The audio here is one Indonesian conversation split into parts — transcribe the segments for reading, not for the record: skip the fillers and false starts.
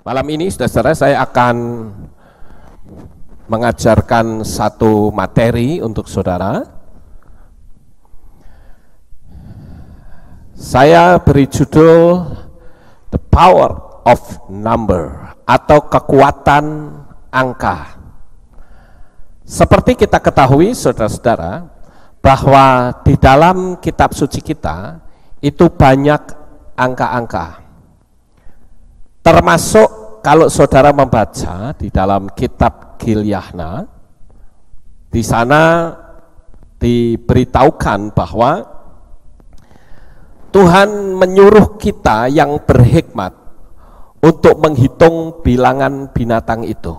Malam ini saudara-saudara saya akan mengajarkan satu materi untuk saudara. Saya beri judul The Power of Number atau kekuatan angka. Seperti kita ketahui saudara-saudara bahwa di dalam kitab suci kita itu banyak angka-angka. Termasuk kalau saudara membaca di dalam kitab Gilyahna, di sana diberitahukan bahwa Tuhan menyuruh kita yang berhikmat untuk menghitung bilangan binatang itu,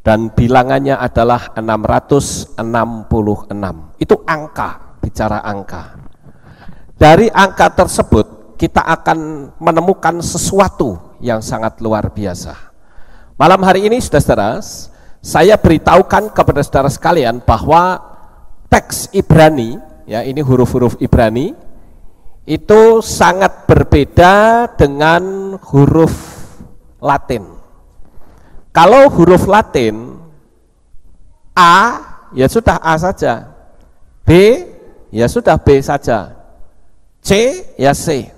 dan bilangannya adalah 666. Itu angka, bicara angka. Dari angka tersebut kita akan menemukan sesuatu yang sangat luar biasa. Malam hari ini saudara-saudara, saya beritahukan kepada saudara sekalian bahwa teks Ibrani, ya ini huruf-huruf Ibrani, itu sangat berbeda dengan huruf Latin. Kalau huruf Latin, A, ya sudah A saja, B, ya sudah B saja, C, ya C.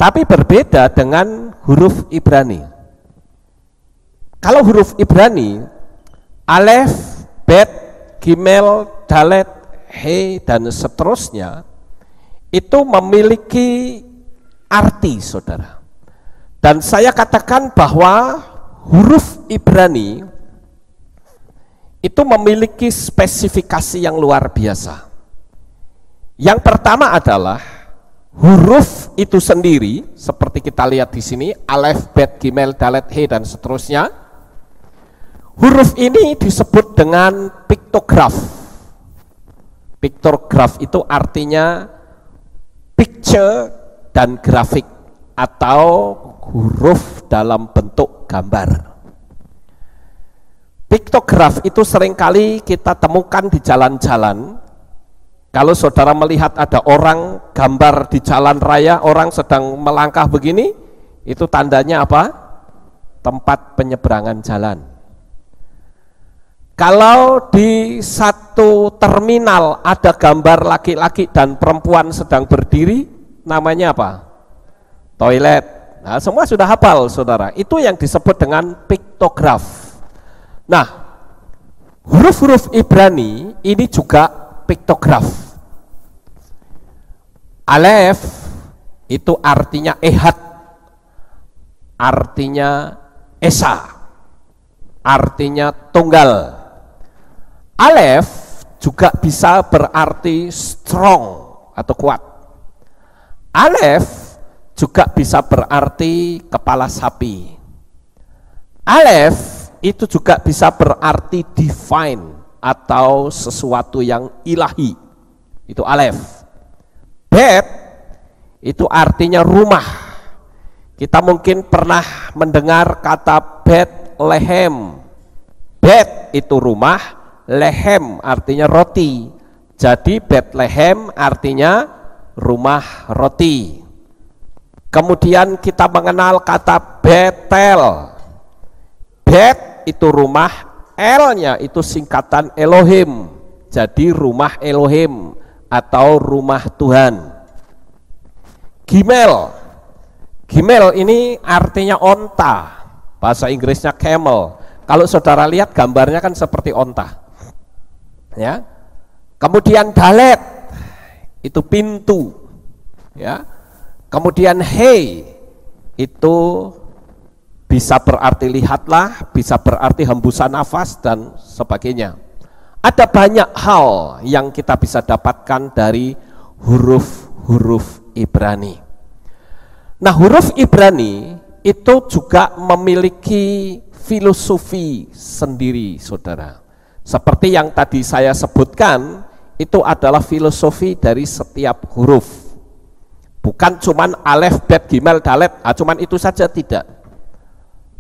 Tapi berbeda dengan huruf Ibrani. Kalau huruf Ibrani, Alef, Bet, Gimel, Dalet, He, dan seterusnya, itu memiliki arti, saudara. Dan saya katakan bahwa huruf Ibrani itu memiliki spesifikasi yang luar biasa. Yang pertama adalah huruf itu sendiri, seperti kita lihat di sini, Alef, Bet, Gimel, Dalet, He, dan seterusnya. Huruf ini disebut dengan piktograf. Piktograf itu artinya picture dan grafik, atau huruf dalam bentuk gambar. Piktograf itu seringkali kita temukan di jalan-jalan. Kalau saudara melihat ada orang gambar di jalan raya, orang sedang melangkah begini, itu tandanya apa? Tempat penyeberangan jalan. Kalau di satu terminal ada gambar laki-laki dan perempuan sedang berdiri, namanya apa? Toilet. Nah, semua sudah hafal saudara. Itu yang disebut dengan piktograf. Nah, huruf-huruf Ibrani ini juga piktograf. Alef itu artinya ehad, artinya esa, artinya tunggal. Alef juga bisa berarti strong atau kuat. Alef juga bisa berarti kepala sapi. Alef itu juga bisa berarti divine atau sesuatu yang ilahi. Itu Alef. Bet itu artinya rumah. Kita mungkin pernah mendengar kata Bethlehem. Bet itu rumah, lehem artinya roti. Jadi Bethlehem artinya rumah roti. Kemudian kita mengenal kata Betel. Bet itu rumah, L-nya itu singkatan Elohim. Jadi rumah Elohim atau rumah Tuhan. Gimel. Gimel ini artinya onta. Bahasa Inggrisnya camel. Kalau saudara lihat gambarnya kan seperti onta. Ya. Kemudian dalet itu pintu. Ya. Kemudian He itu bisa berarti lihatlah, bisa berarti hembusan nafas dan sebagainya. Ada banyak hal yang kita bisa dapatkan dari huruf-huruf Ibrani. Nah, huruf Ibrani itu juga memiliki filosofi sendiri, saudara. Seperti yang tadi saya sebutkan, itu adalah filosofi dari setiap huruf. Bukan cuman Alef, Bet, Gimel, Dalet, cuman itu saja, tidak.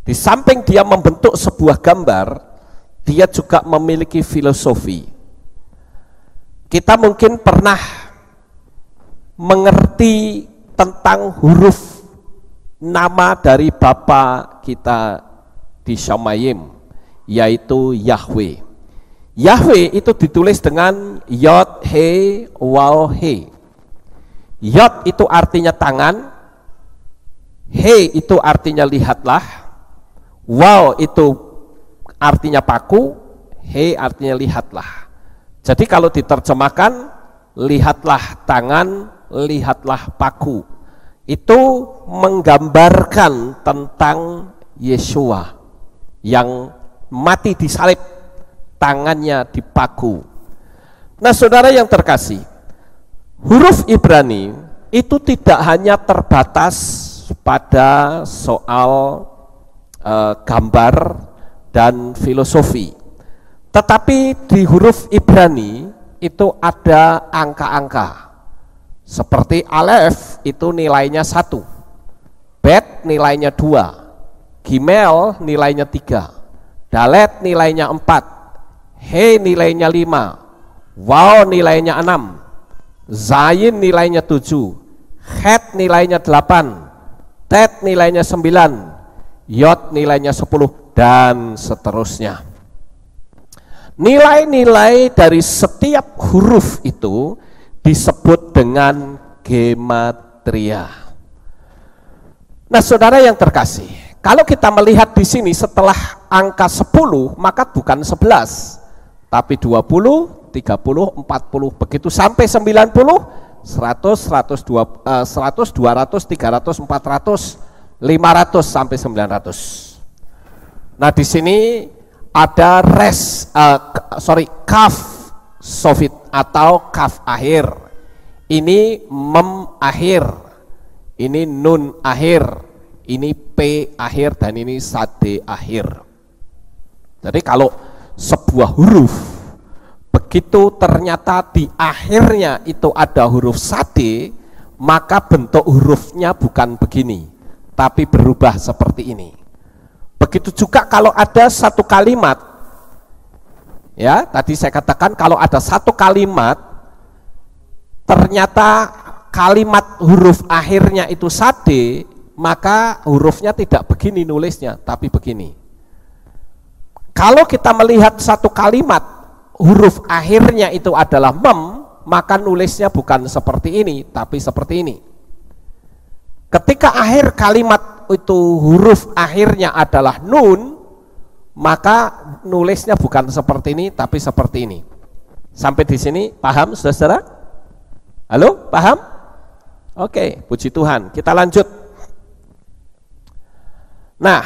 Di samping dia membentuk sebuah gambar, dia juga memiliki filosofi. Kita mungkin pernah mengerti tentang huruf nama dari Bapa kita di Syamayim, yaitu Yahweh. Yahweh itu ditulis dengan Yod He Waw He. Yod itu artinya tangan, He itu artinya lihatlah, Waw itu artinya paku, He artinya lihatlah. Jadi kalau diterjemahkan, lihatlah tangan, lihatlah paku, itu menggambarkan tentang Yeshua yang mati disalib, tangannya dipaku. Nah saudara yang terkasih, huruf Ibrani itu tidak hanya terbatas pada soal gambar dan filosofi, tetapi di huruf Ibrani itu ada angka-angka. Seperti alef itu nilainya 1, bet nilainya 2, gimel nilainya 3, dalet nilainya 4, he nilainya 5, waw nilainya 6, zayin nilainya 7, het nilainya 8, tet nilainya 9, yod nilainya 10, dan seterusnya. Nilai-nilai dari setiap huruf itu disebut dengan gematria. Nah saudara yang terkasih, kalau kita melihat di sini setelah angka 10, maka bukan 11, tapi 20, 30, 40, begitu sampai 90, 100, 200, 300, 400, 500 sampai 900. Nah di sini ada kaf sofit atau kaf akhir, ini mem akhir, ini nun akhir, ini p akhir, dan ini sade akhir. Jadi kalau sebuah huruf begitu ternyata di akhirnya itu ada huruf sade, maka bentuk hurufnya bukan begini, tapi berubah seperti ini. Begitu juga kalau ada satu kalimat, ya tadi saya katakan kalau ada satu kalimat ternyata kalimat huruf akhirnya itu sade, maka hurufnya tidak begini nulisnya, tapi begini. Kalau kita melihat satu kalimat huruf akhirnya itu adalah mem, maka nulisnya bukan seperti ini, tapi seperti ini. Ketika akhir kalimat itu huruf akhirnya adalah nun, maka nulisnya bukan seperti ini, tapi seperti ini. Sampai di sini paham saudara? Halo, paham? Oke, puji Tuhan. Kita lanjut. Nah,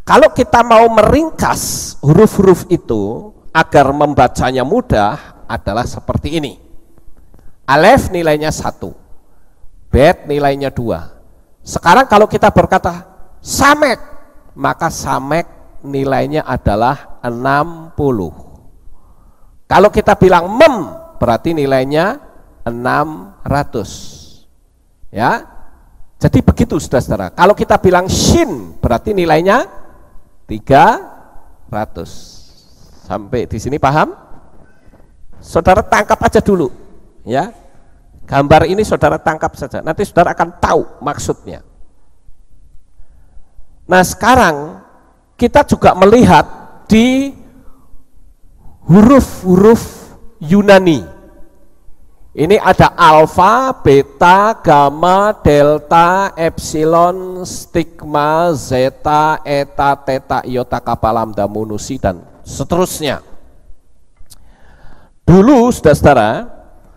kalau kita mau meringkas huruf-huruf itu agar membacanya mudah adalah seperti ini. Alef nilainya 1. Bet nilainya 2. Sekarang kalau kita berkata samek, maka samek nilainya adalah 60. Kalau kita bilang mem, berarti nilainya 600. Ya. Jadi begitu saudara-saudara. Kalau kita bilang shin, berarti nilainya 300. Sampai di sini paham? Saudara tangkap aja dulu, ya. Gambar ini saudara tangkap saja, nanti saudara akan tahu maksudnya. Nah sekarang kita juga melihat di huruf-huruf Yunani. Ini ada alfa, beta, gamma, delta, epsilon, stigma, zeta, eta, theta, iota, kappa, lambda, munusi, dan seterusnya. Dulu saudara-saudara,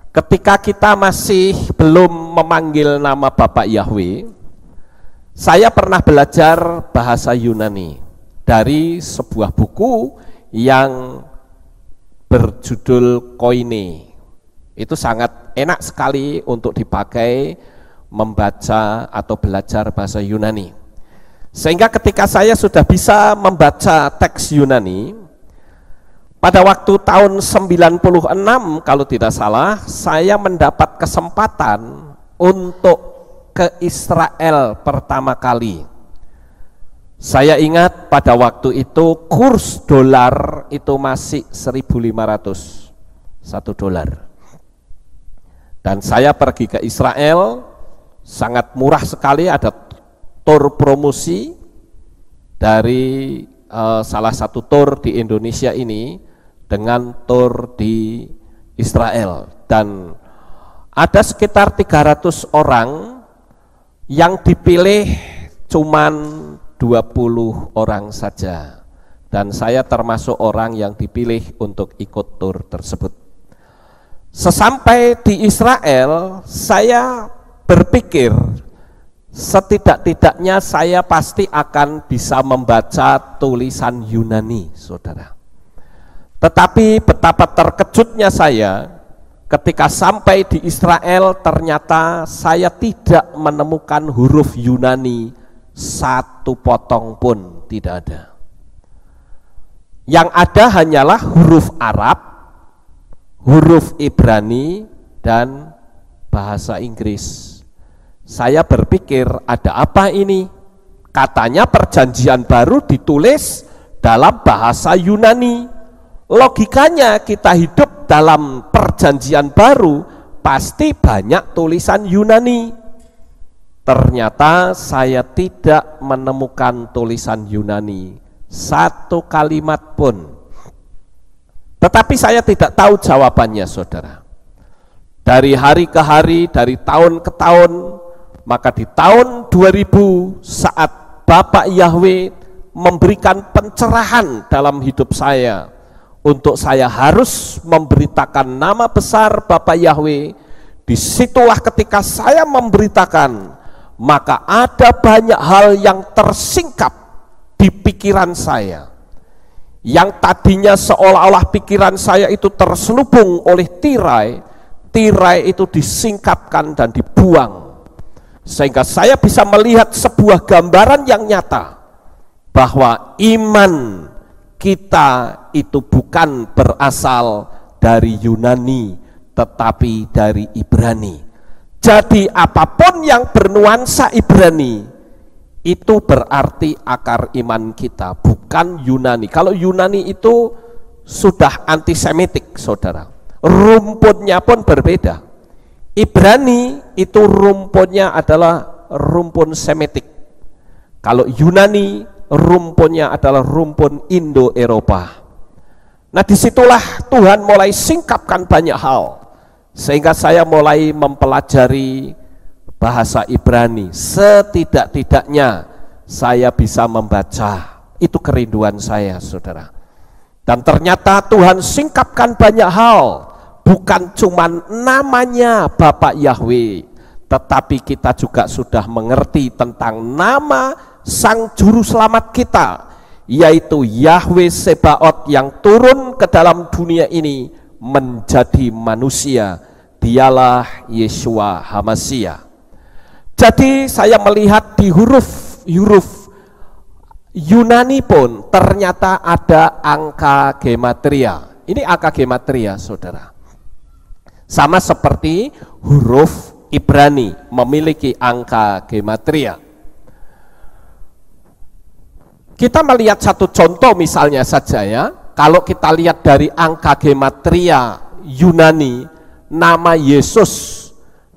ketika kita masih belum memanggil nama Bapak Yahweh, saya pernah belajar bahasa Yunani dari sebuah buku yang berjudul Koine. Itu sangat enak sekali untuk dipakai membaca atau belajar bahasa Yunani. Sehingga ketika saya sudah bisa membaca teks Yunani, pada waktu tahun 96 kalau tidak salah, saya mendapat kesempatan untuk ke Israel pertama kali. Saya ingat pada waktu itu kurs dolar itu masih 1.500 $1. Dan saya pergi ke Israel, sangat murah sekali, ada tur promosi dari salah satu tur di Indonesia ini dengan tur di Israel, dan ada sekitar 300 orang yang dipilih cuman 20 orang saja, dan saya termasuk orang yang dipilih untuk ikut tur tersebut. Sesampai di Israel, saya berpikir setidak-tidaknya saya pasti akan bisa membaca tulisan Yunani, saudara. Tetapi betapa terkejutnya saya ketika sampai di Israel, ternyata saya tidak menemukan huruf Yunani satu potong pun tidak ada. Yang ada hanyalah huruf Arab, huruf Ibrani, dan bahasa Inggris. Saya berpikir, ada apa ini? Katanya perjanjian baru ditulis dalam bahasa Yunani. Logikanya kita hidup dalam perjanjian baru, pasti banyak tulisan Yunani. Ternyata saya tidak menemukan tulisan Yunani satu kalimat pun. Tetapi saya tidak tahu jawabannya, saudara. Dari hari ke hari, dari tahun ke tahun, maka di tahun 2000 saat Bapak Yahweh memberikan pencerahan dalam hidup saya, untuk saya harus memberitakan nama besar Bapak Yahweh, disitulah ketika saya memberitakan, maka ada banyak hal yang tersingkap di pikiran saya, yang tadinya seolah-olah pikiran saya itu terselubung oleh tirai itu disingkapkan dan dibuang, sehingga saya bisa melihat sebuah gambaran yang nyata bahwa iman kita itu bukan berasal dari Yunani, tetapi dari Ibrani. Jadi apapun yang bernuansa Ibrani, itu berarti akar iman kita, bukan Yunani. Kalau Yunani itu sudah antisemitik, saudara. Rumputnya pun berbeda. Ibrani itu rumputnya adalah rumpun Semitik. Kalau Yunani rumpunnya adalah rumpun Indo-Eropa. Nah, disitulah Tuhan mulai singkapkan banyak hal, sehingga saya mulai mempelajari bahasa Ibrani. Setidak-tidaknya saya bisa membaca. Itu kerinduan saya, saudara. Dan ternyata Tuhan singkapkan banyak hal, bukan cuma namanya Bapak Yahweh, tetapi kita juga sudah mengerti tentang nama Sang Juru Selamat kita, yaitu Yahweh Sebaot yang turun ke dalam dunia ini menjadi manusia. Dialah Yeshua HaMashiach. Jadi saya melihat di huruf Yunani pun ternyata ada angka gematria. Ini angka gematria, saudara. Sama seperti huruf Ibrani memiliki angka gematria. Kita melihat satu contoh misalnya saja ya. Kalau kita lihat dari angka gematria Yunani, nama Yesus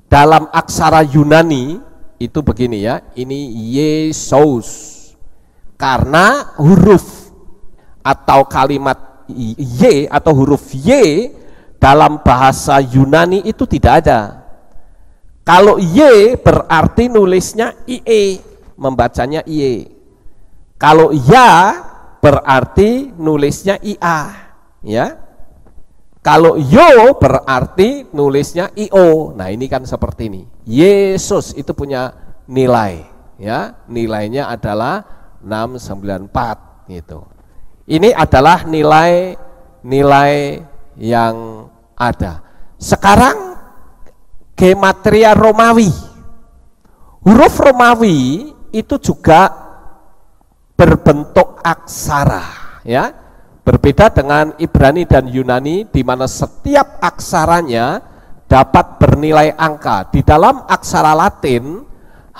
dalam aksara Yunani itu begini ya. Ini Yesus. Karena huruf atau kalimat Y atau huruf Y dalam bahasa Yunani itu tidak ada. Kalau Y berarti nulisnya IE, membacanya IE. Kalau Ya berarti nulisnya IA, ya. Kalau Yo berarti nulisnya IO. Nah, ini kan seperti ini. Yesus itu punya nilai, ya. Nilainya adalah 694 gitu. Ini adalah nilai yang ada. Sekarang gematria Romawi. Huruf Romawi itu juga berbentuk aksara, ya. Berbeda dengan Ibrani dan Yunani, di mana setiap aksaranya dapat bernilai angka. Di dalam aksara Latin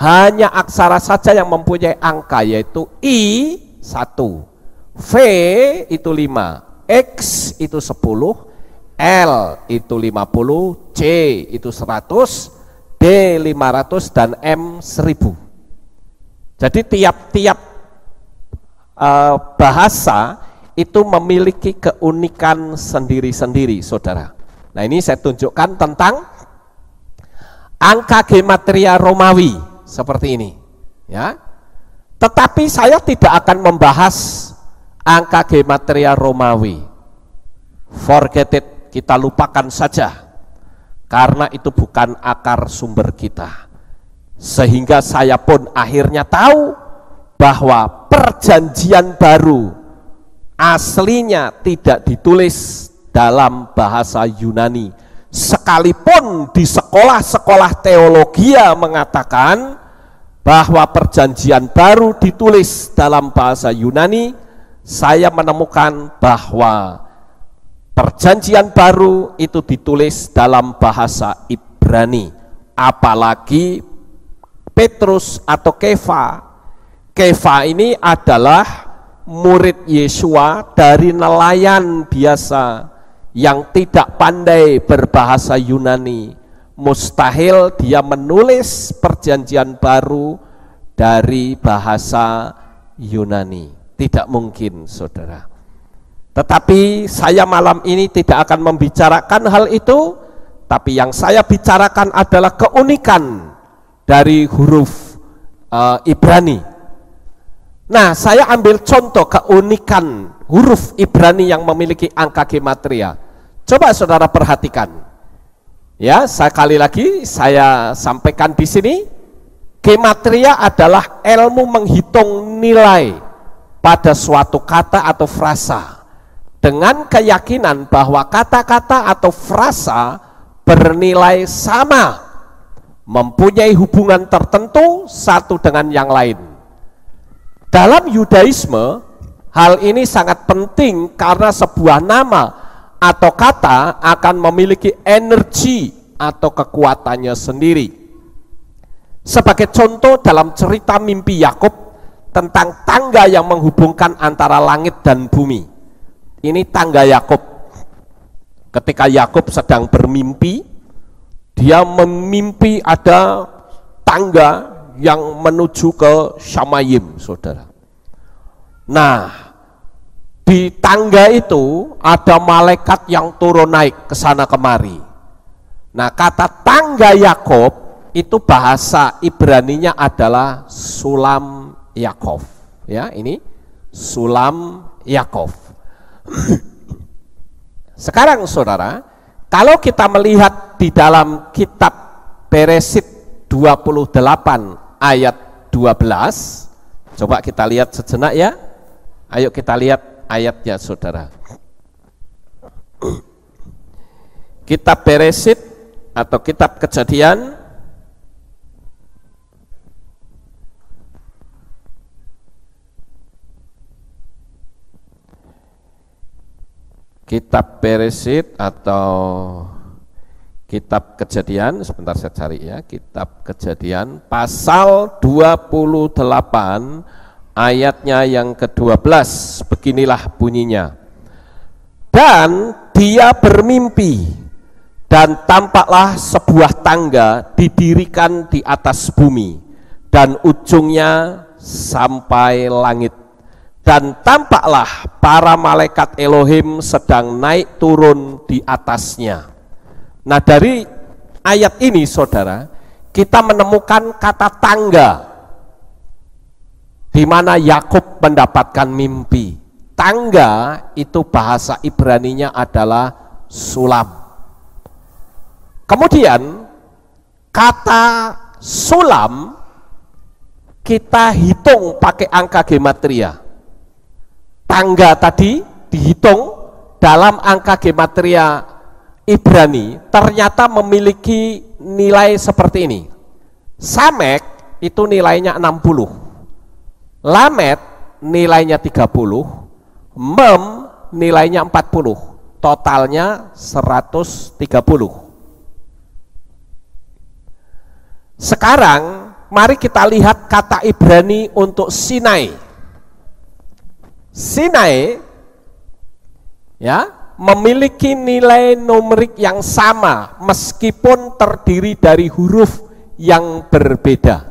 hanya aksara saja yang mempunyai angka, yaitu I 1, V itu 5, X itu 10, L itu 50, C itu 100, D 500, dan M 1000. Jadi tiap-tiap bahasa itu memiliki keunikan sendiri-sendiri, saudara. Nah, ini saya tunjukkan tentang angka gematria Romawi seperti ini, ya. Tetapi saya tidak akan membahas angka gematria Romawi. Forget it, kita lupakan saja. Karena itu bukan akar sumber kita. Sehingga saya pun akhirnya tahu bahwa perjanjian baru aslinya tidak ditulis dalam bahasa Yunani. Sekalipun di sekolah-sekolah teologi mengatakan bahwa perjanjian baru ditulis dalam bahasa Yunani, saya menemukan bahwa perjanjian baru itu ditulis dalam bahasa Ibrani. Apalagi Petrus atau Kefa. Kefa ini adalah murid Yesua dari nelayan biasa yang tidak pandai berbahasa Yunani. Mustahil dia menulis perjanjian baru dari bahasa Yunani. Tidak mungkin, saudara. Tetapi saya malam ini tidak akan membicarakan hal itu, tapi yang saya bicarakan adalah keunikan dari huruf Ibrani. Nah, saya ambil contoh keunikan huruf Ibrani yang memiliki angka gematria. Coba saudara perhatikan. Ya, sekali lagi saya sampaikan di sini, gematria adalah ilmu menghitung nilai pada suatu kata atau frasa dengan keyakinan bahwa kata-kata atau frasa bernilai sama, mempunyai hubungan tertentu satu dengan yang lain. Dalam Yudaisme, hal ini sangat penting karena sebuah nama atau kata akan memiliki energi atau kekuatannya sendiri. Sebagai contoh dalam cerita mimpi Yakub tentang tangga yang menghubungkan antara langit dan bumi. Ini tangga Yakub. Ketika Yakub sedang bermimpi, dia memimpi ada tangga yang menuju ke Shamayim, saudara. Nah, di tangga itu ada malaikat yang turun naik ke sana kemari. Nah, kata tangga Yakub itu bahasa Ibraninya adalah Sulam Yakov. Ya, ini Sulam Yakov. Sekarang saudara, kalau kita melihat di dalam kitab Beresit 28 ayat 12, coba kita lihat sejenak ya. Ayo kita lihat ayatnya saudara. Kitab Beresit atau kitab Kejadian Kitab Beresit atau Kitab Kejadian, sebentar saya cari ya, Kitab Kejadian pasal 28 ayatnya yang ke-12, beginilah bunyinya. Dan dia bermimpi, dan tampaklah sebuah tangga didirikan di atas bumi, dan ujungnya sampai langit. Dan tampaklah para malaikat Elohim sedang naik turun di atasnya. Nah, dari ayat ini saudara, kita menemukan kata tangga di mana Yakub mendapatkan mimpi. Tangga itu bahasa Ibraninya adalah sulam. Kemudian kata sulam kita hitung pakai angka gematria. Tangga tadi dihitung dalam angka gematria Ibrani ternyata memiliki nilai seperti ini. Samek itu nilainya 60, Lamet nilainya 30, Mem nilainya 40, totalnya 130. Sekarang mari kita lihat kata Ibrani untuk Sinai. Sinai ya memiliki nilai numerik yang sama meskipun terdiri dari huruf yang berbeda.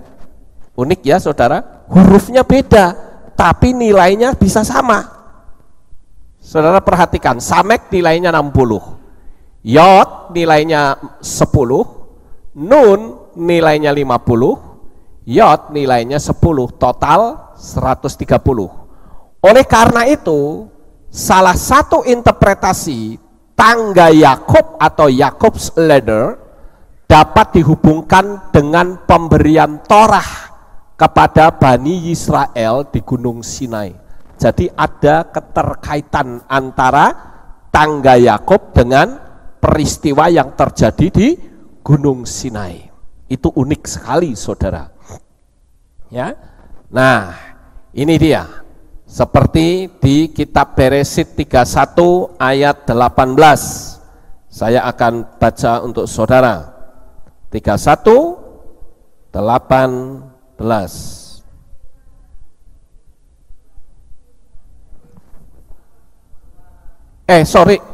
Unik ya saudara, hurufnya beda, tapi nilainya bisa sama. Saudara perhatikan, Samek nilainya 60, Yod nilainya 10, Nun nilainya 50, Yod nilainya 10, total 130. Oleh karena itu, salah satu interpretasi tangga Yakub atau Jacob's Ladder dapat dihubungkan dengan pemberian Torah kepada Bani Israel di Gunung Sinai. Jadi ada keterkaitan antara tangga Yakub dengan peristiwa yang terjadi di Gunung Sinai. Itu unik sekali, saudara. Ya, nah ini dia. Seperti di kitab Beresit 31 ayat 18. Saya akan baca untuk saudara. 31, 18.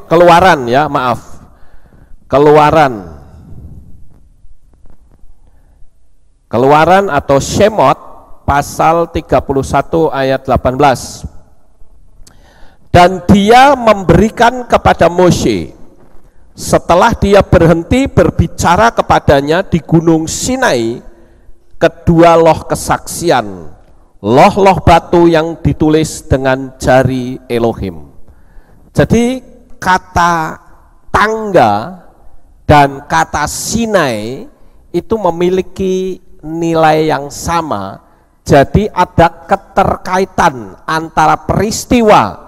Keluaran ya, maaf. Keluaran atau Shemot pasal 31 ayat 18. Dan dia memberikan kepada Moshe setelah dia berhenti berbicara kepadanya di Gunung Sinai kedua loh kesaksian, loh batu yang ditulis dengan jari Elohim. Jadi kata tangga dan kata Sinai itu memiliki nilai yang sama. Jadi ada keterkaitan antara peristiwa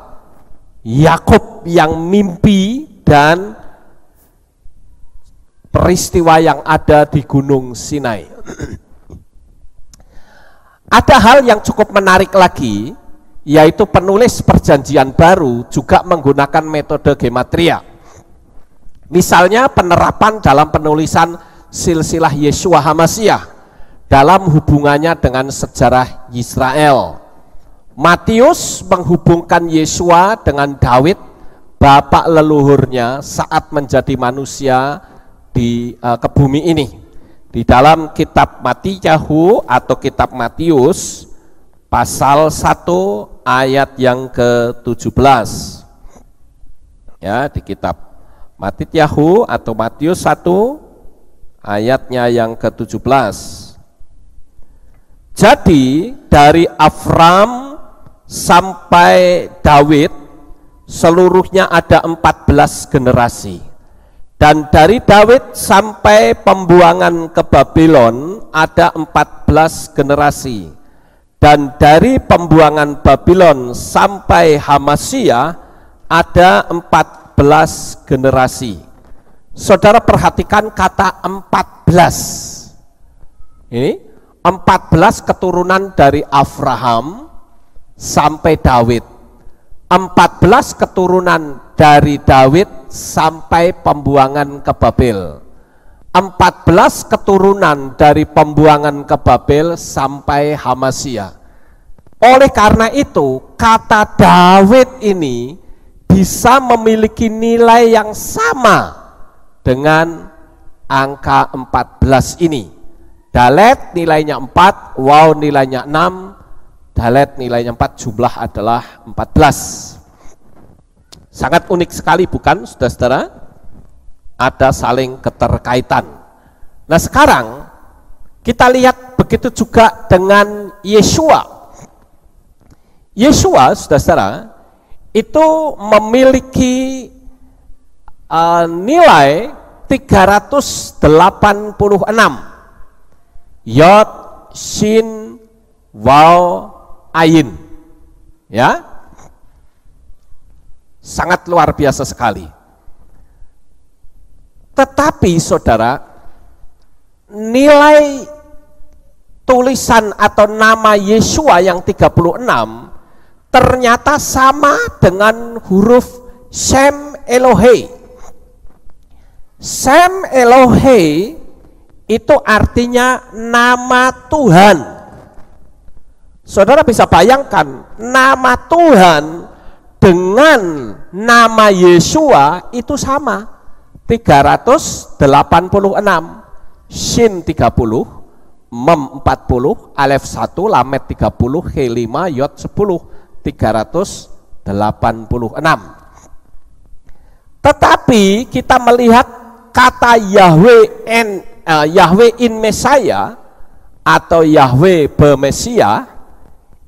Yakub yang mimpi dan peristiwa yang ada di Gunung Sinai. Ada hal yang cukup menarik lagi, yaitu penulis Perjanjian Baru juga menggunakan metode gematria. Misalnya penerapan dalam penulisan silsilah Yeshua HaMasyiah dalam hubungannya dengan sejarah Israel. Matius menghubungkan Yeshua dengan Daud, bapak leluhurnya saat menjadi manusia ke bumi ini. Di dalam kitab Matityahu atau kitab Matius pasal 1 ayat yang ke-17. Ya, di kitab Matityahu atau Matius 1 ayatnya yang ke-17. Jadi dari Avram sampai Daud seluruhnya ada 14 generasi. Dan dari Daud sampai pembuangan ke Babylon ada 14 generasi. Dan dari pembuangan Babylon sampai Hamasyiah ada 14 generasi. Saudara perhatikan kata 14. Ini 14 keturunan dari Abraham sampai Daud. 14 keturunan dari Daud sampai pembuangan ke Babel. 14 keturunan dari pembuangan ke Babel sampai Hamasyiah. Oleh karena itu, kata Daud ini bisa memiliki nilai yang sama dengan angka 14 ini. Dalet nilainya 4, waw nilainya 6, dalet nilainya 4, jumlah adalah 14. Sangat unik sekali bukan, saudara-saudara? Ada saling keterkaitan. Nah sekarang kita lihat begitu juga dengan Yeshua. Yeshua, saudara-saudara, itu memiliki nilai 386. Yod, Shin, Waw, Ayin. Ya, sangat luar biasa sekali. Tetapi saudara, nilai tulisan atau nama Yeshua yang 36 ternyata sama dengan huruf Shem Elohei. Shem Elohei itu artinya nama Tuhan. Saudara bisa bayangkan, nama Tuhan dengan nama Yeshua itu sama, 386, Shin 30, mem 40, alef 1, lamet 30, he 5, yod 10, 386. Tetapi kita melihat kata Yahweh in Messiah atau Yahweh be-Mesia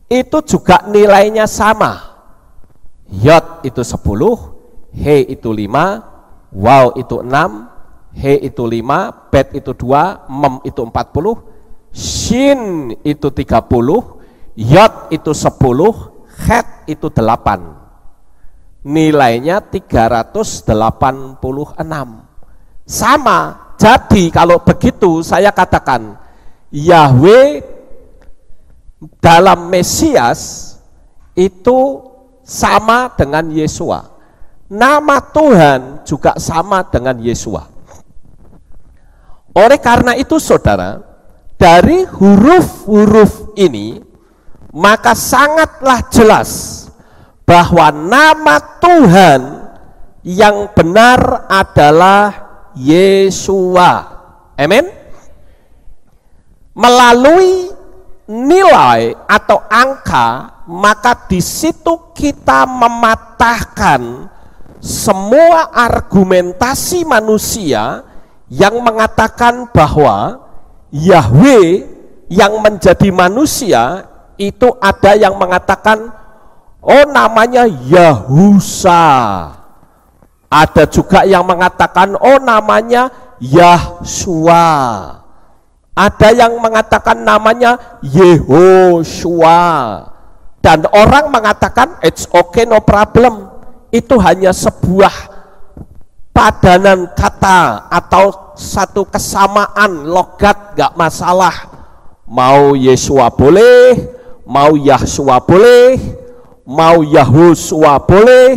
itu juga nilainya sama. Yod itu 10, he itu 5, waw itu 6, he itu 5, bet itu 2, mem itu 40, shin itu 30, yod itu 10, het itu 8. Nilainya 386. Sama. Jadi kalau begitu saya katakan Yahweh dalam Mesias itu sama dengan Yesua. Nama Tuhan juga sama dengan Yesua. Oleh karena itu saudara, dari huruf-huruf ini maka sangatlah jelas bahwa nama Tuhan yang benar adalah Yesua. Amin. Melalui nilai atau angka, maka di situ kita mematahkan semua argumentasi manusia yang mengatakan bahwa Yahweh yang menjadi manusia itu ada yang mengatakan oh namanya Yahusa. Ada juga yang mengatakan oh namanya Yahshua. Ada yang mengatakan namanya Yehoshua. Dan orang mengatakan it's okay no problem. Itu hanya sebuah padanan kata atau satu kesamaan logat, gak masalah. Mau Yesua boleh, mau Yahshua boleh, mau Yahusua boleh,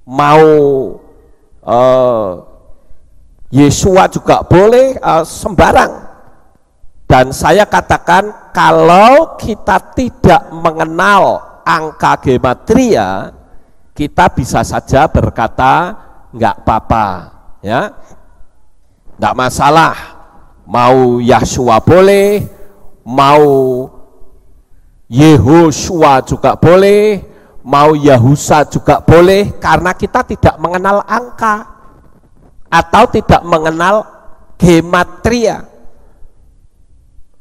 mau Yesua juga boleh, sembarang. Dan saya katakan kalau kita tidak mengenal angka gematria, kita bisa saja berkata nggak apa-apa, ya, nggak masalah. Mau Yahshua boleh, mau Yehoshua juga boleh, mau Yahusa juga boleh, karena kita tidak mengenal angka atau tidak mengenal gematria.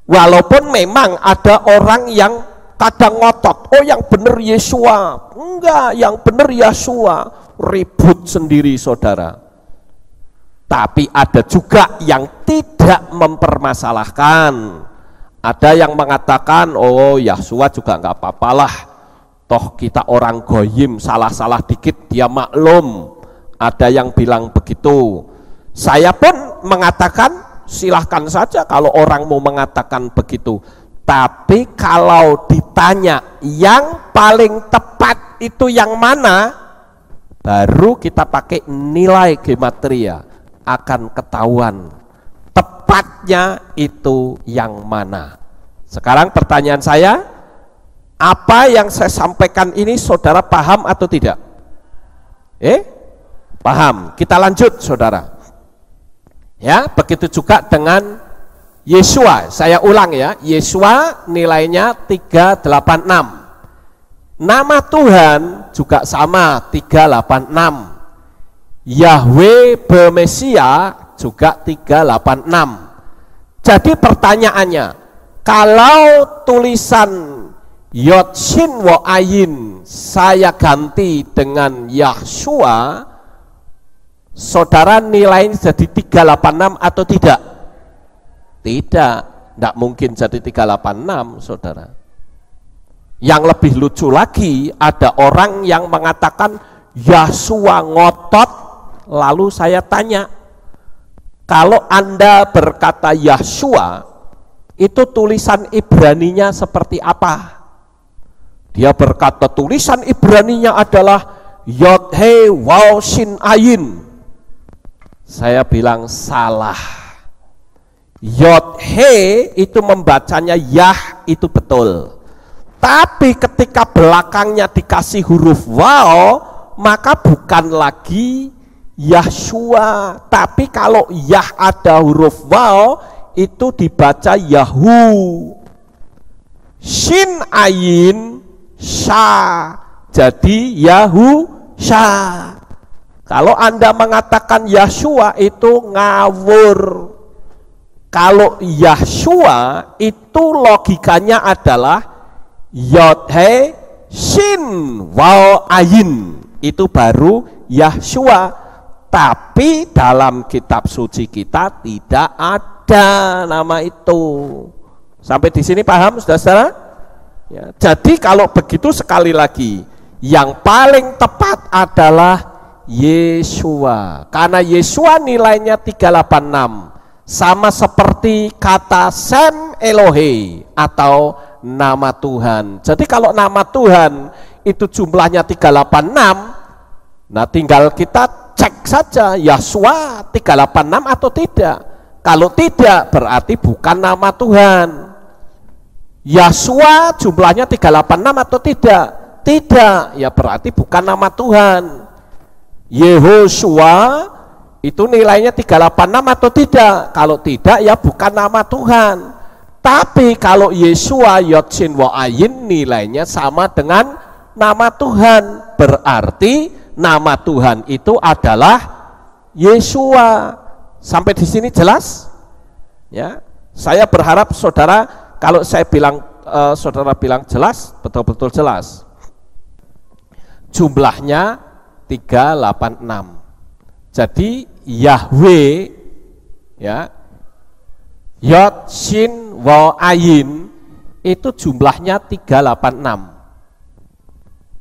Walaupun memang ada orang yang kadang ngotot, oh yang benar Yesua, enggak, yang benar Yesua, ribut sendiri saudara. Tapi ada juga yang tidak mempermasalahkan. Ada yang mengatakan, oh Yahshua juga enggak apa-apalah, toh kita orang goyim, salah-salah dikit dia maklum. Ada yang bilang begitu. Saya pun mengatakan silahkan saja kalau orang mau mengatakan begitu. Tapi kalau ditanya yang paling tepat itu yang mana, baru kita pakai nilai gematria, akan ketahuan tepatnya itu yang mana. Sekarang pertanyaan saya, apa yang saya sampaikan ini saudara paham atau tidak? Paham. Kita lanjut saudara. Ya, begitu juga dengan Yesua. Saya ulang ya, Yesua nilainya 386. Nama Tuhan juga sama 386. Yahweh be-Mesia juga 386. Jadi pertanyaannya, kalau tulisan Yod Shin Wo Ayin saya ganti dengan Yahshua, saudara nilainya jadi 386 atau tidak? Tidak mungkin jadi 386 saudara. Yang lebih lucu lagi, ada orang yang mengatakan Yahshua ngotot, lalu saya tanya, kalau Anda berkata Yahshua, itu tulisan Ibraninya seperti apa? Dia berkata tulisan Ibraninya adalah Yod He Waw Shin Ayin. Saya bilang salah. Yod He itu membacanya Yah, itu betul. Tapi ketika belakangnya dikasih huruf Waw, maka bukan lagi Yahshua. Tapi kalau Yah ada huruf Waw, itu dibaca Yahu. Shin ayin sha, jadi Yahu sha. Kalau Anda mengatakan Yahshua itu ngawur. Kalau Yahshua itu logikanya adalah Yod He Shin Waw Ayin, itu baru Yahshua. Tapi dalam kitab suci kita tidak ada nama itu. Sampai di sini paham, saudara-saudara? Ya, jadi kalau begitu sekali lagi, yang paling tepat adalah Yeshua. Karena Yeshua nilainya 386, sama seperti kata Sem Elohe atau nama Tuhan. Jadi kalau nama Tuhan itu jumlahnya 386, nah tinggal kita cek saja Yahshua 386 atau tidak. Kalau tidak, berarti bukan nama Tuhan. Yahshua jumlahnya 386 atau tidak? Tidak, ya berarti bukan nama Tuhan. Yehoshua itu nilainya 386 atau tidak? Kalau tidak, ya bukan nama Tuhan. Tapi kalau Yeshua Yod Shin Waw Ayin nilainya sama dengan nama Tuhan, berarti nama Tuhan itu adalah Yeshua. Sampai di sini jelas? Ya, saya berharap saudara, kalau saya bilang saudara bilang jelas, betul-betul jelas. Jumlahnya 386. Jadi Yahweh, ya, Yod Shin Waw Ayin itu jumlahnya 386.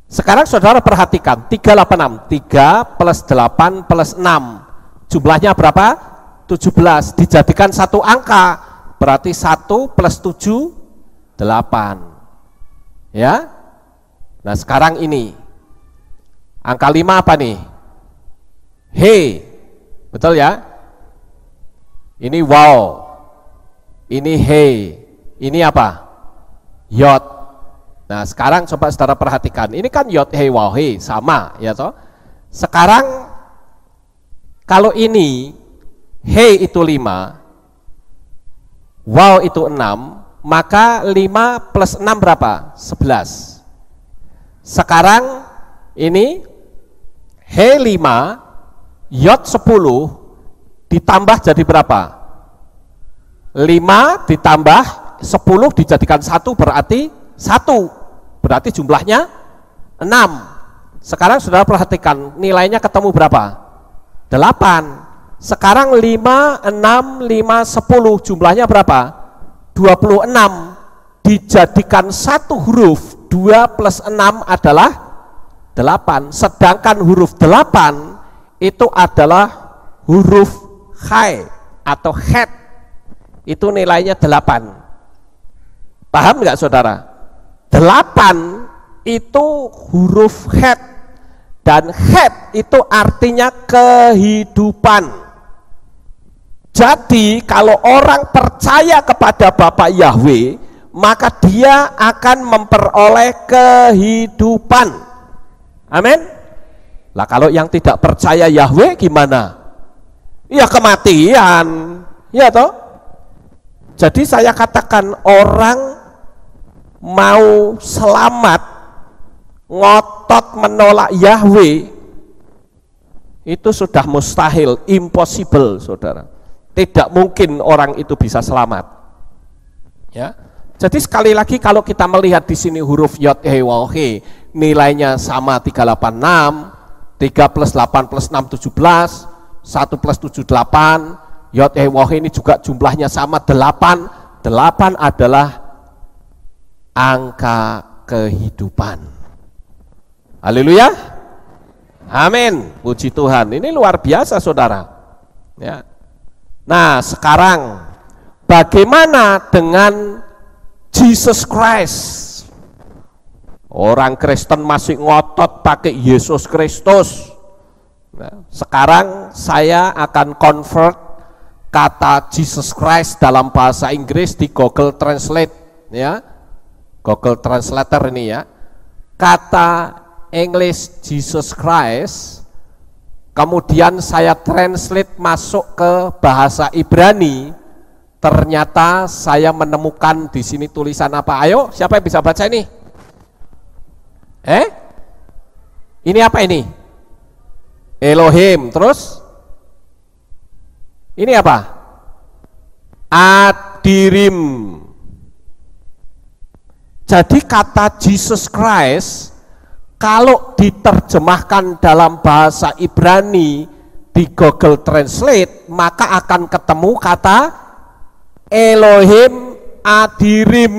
Sekarang saudara perhatikan 386, 3 plus 8 plus 6, jumlahnya berapa? 17, dijadikan satu angka, berarti 1 plus 7, 8. Ya. Nah sekarang ini, angka 5 apa nih? He, betul ya? Ini wow, ini he, ini apa? Yod. Nah sekarang coba saudara perhatikan, ini kan Yod he wow he sama ya toh. Sekarang kalau ini he itu 5, wow itu 6, maka 5 plus 6 berapa? 11. Sekarang ini he 5, Yod 10 ditambah jadi berapa? 5 ditambah 10 dijadikan 1 berarti 1. Berarti jumlahnya 6. Sekarang saudara perhatikan nilainya ketemu berapa? 8. Sekarang 5, 6, 5, 10 jumlahnya berapa? 26. Dijadikan satu huruf 2 plus 6 adalah 8. Sedangkan huruf 8 itu adalah huruf Hai atau Het. Itu nilainya 8. Paham nggak saudara? 8 itu huruf Het, dan Het itu artinya kehidupan. Jadi kalau orang percaya kepada Bapa Yahweh, maka dia akan memperoleh kehidupan. Amin. Lah kalau yang tidak percaya Yahweh gimana? Ya kematian, ya toh. Jadi saya katakan orang mau selamat ngotot menolak Yahweh itu sudah mustahil, impossible saudara. Tidak mungkin orang itu bisa selamat. Ya. Jadi sekali lagi kalau kita melihat di sini huruf Yod He Waw He nilainya sama 386, 3 plus 8 plus 6 17, 1 plus 7 8, Yod He Waw He ini juga jumlahnya sama 8. 8 adalah angka kehidupan. Haleluya. Amin. Puji Tuhan. Ini luar biasa saudara. Ya. Nah sekarang bagaimana dengan Jesus Christ? Orang Kristen masih ngotot pakai Yesus Kristus. Nah, sekarang saya akan convert kata Jesus Christ dalam bahasa Inggris di Google Translate, ya. Google Translator ini ya, kata English Jesus Christ, kemudian saya translate masuk ke bahasa Ibrani, Ternyata saya menemukan di sini tulisan apa? Ayo, siapa yang bisa baca ini? Ini apa ini? Elohim. Terus? Ini apa? Adirim. Jadi kata Jesus Christ kalau diterjemahkan dalam bahasa Ibrani di Google Translate, maka akan ketemu kata Elohim Adirim.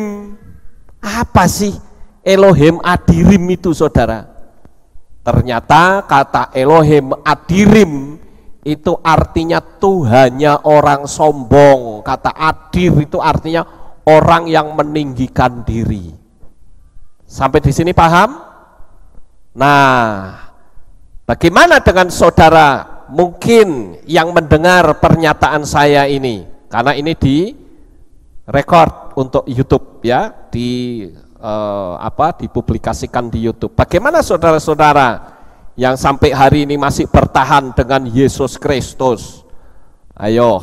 Apa sih Elohim Adirim itu, saudara? Ternyata kata Elohim Adirim itu artinya Tuhannya orang sombong. Kata adir itu artinya orang yang meninggikan diri. Sampai di sini paham? Nah, bagaimana dengan saudara mungkin yang mendengar pernyataan saya ini? Karena ini di record untuk YouTube ya, dipublikasikan di YouTube. Bagaimana saudara-saudara yang sampai hari ini masih bertahan dengan Yesus Kristus? Ayo,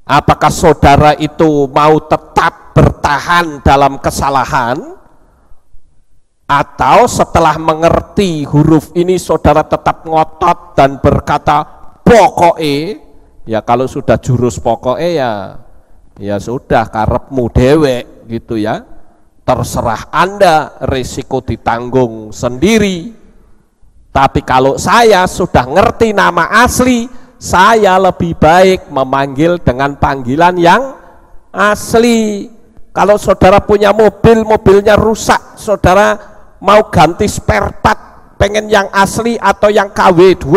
apakah saudara itu mau tetap bertahan dalam kesalahan, atau setelah mengerti huruf ini saudara tetap ngotot dan berkata pokoknya? Ya kalau sudah jurus pokoknya ya sudah, karepmu dewek gitu ya, terserah Anda, risiko ditanggung sendiri. Tapi kalau saya sudah ngerti nama asli, saya lebih baik memanggil dengan panggilan yang asli. Kalau saudara punya mobil, mobilnya rusak, saudara mau ganti spare part, pengen yang asli atau yang KW2?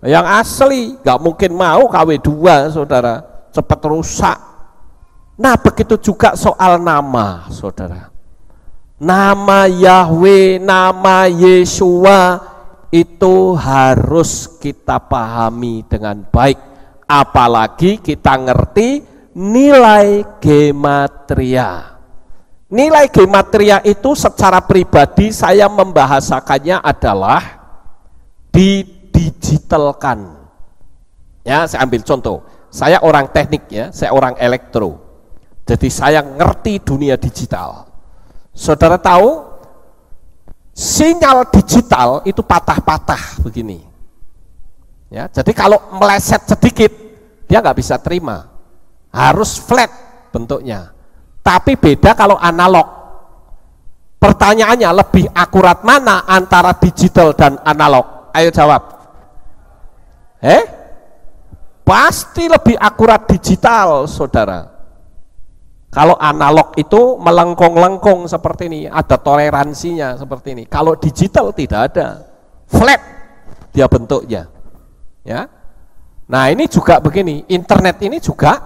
Yang asli, nggak mungkin mau KW2, saudara, cepat rusak. Nah begitu juga soal nama, saudara. Nama Yahweh, nama Yeshua itu harus kita pahami dengan baik, apalagi kita ngerti nilai gematria. Nilai gematria itu secara pribadi saya membahasakannya adalah didigitalkan. Ya, saya ambil contoh. Saya orang teknik ya, saya orang elektro. Jadi saya ngerti dunia digital. Saudara tahu, sinyal digital itu patah-patah begini. Ya, jadi kalau meleset sedikit, dia nggak bisa terima. Harus flat bentuknya. Tapi beda kalau analog. Pertanyaannya, lebih akurat mana antara digital dan analog? Ayo jawab. Pasti lebih akurat digital, saudara. Kalau analog itu melengkung-lengkung seperti ini, ada toleransinya seperti ini. Kalau digital tidak ada, flat dia bentuknya. Ya. Nah ini juga begini, internet ini juga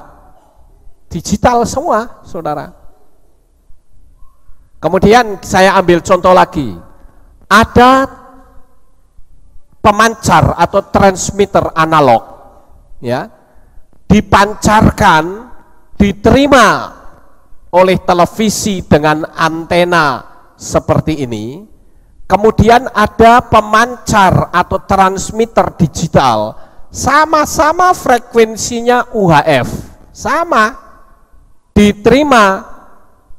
digital semua, saudara. Kemudian saya ambil contoh lagi, ada pemancar atau transmitter analog, ya, dipancarkan, diterima oleh televisi dengan antena seperti ini. Kemudian ada pemancar atau transmitter digital, sama-sama frekuensinya UHF, sama, diterima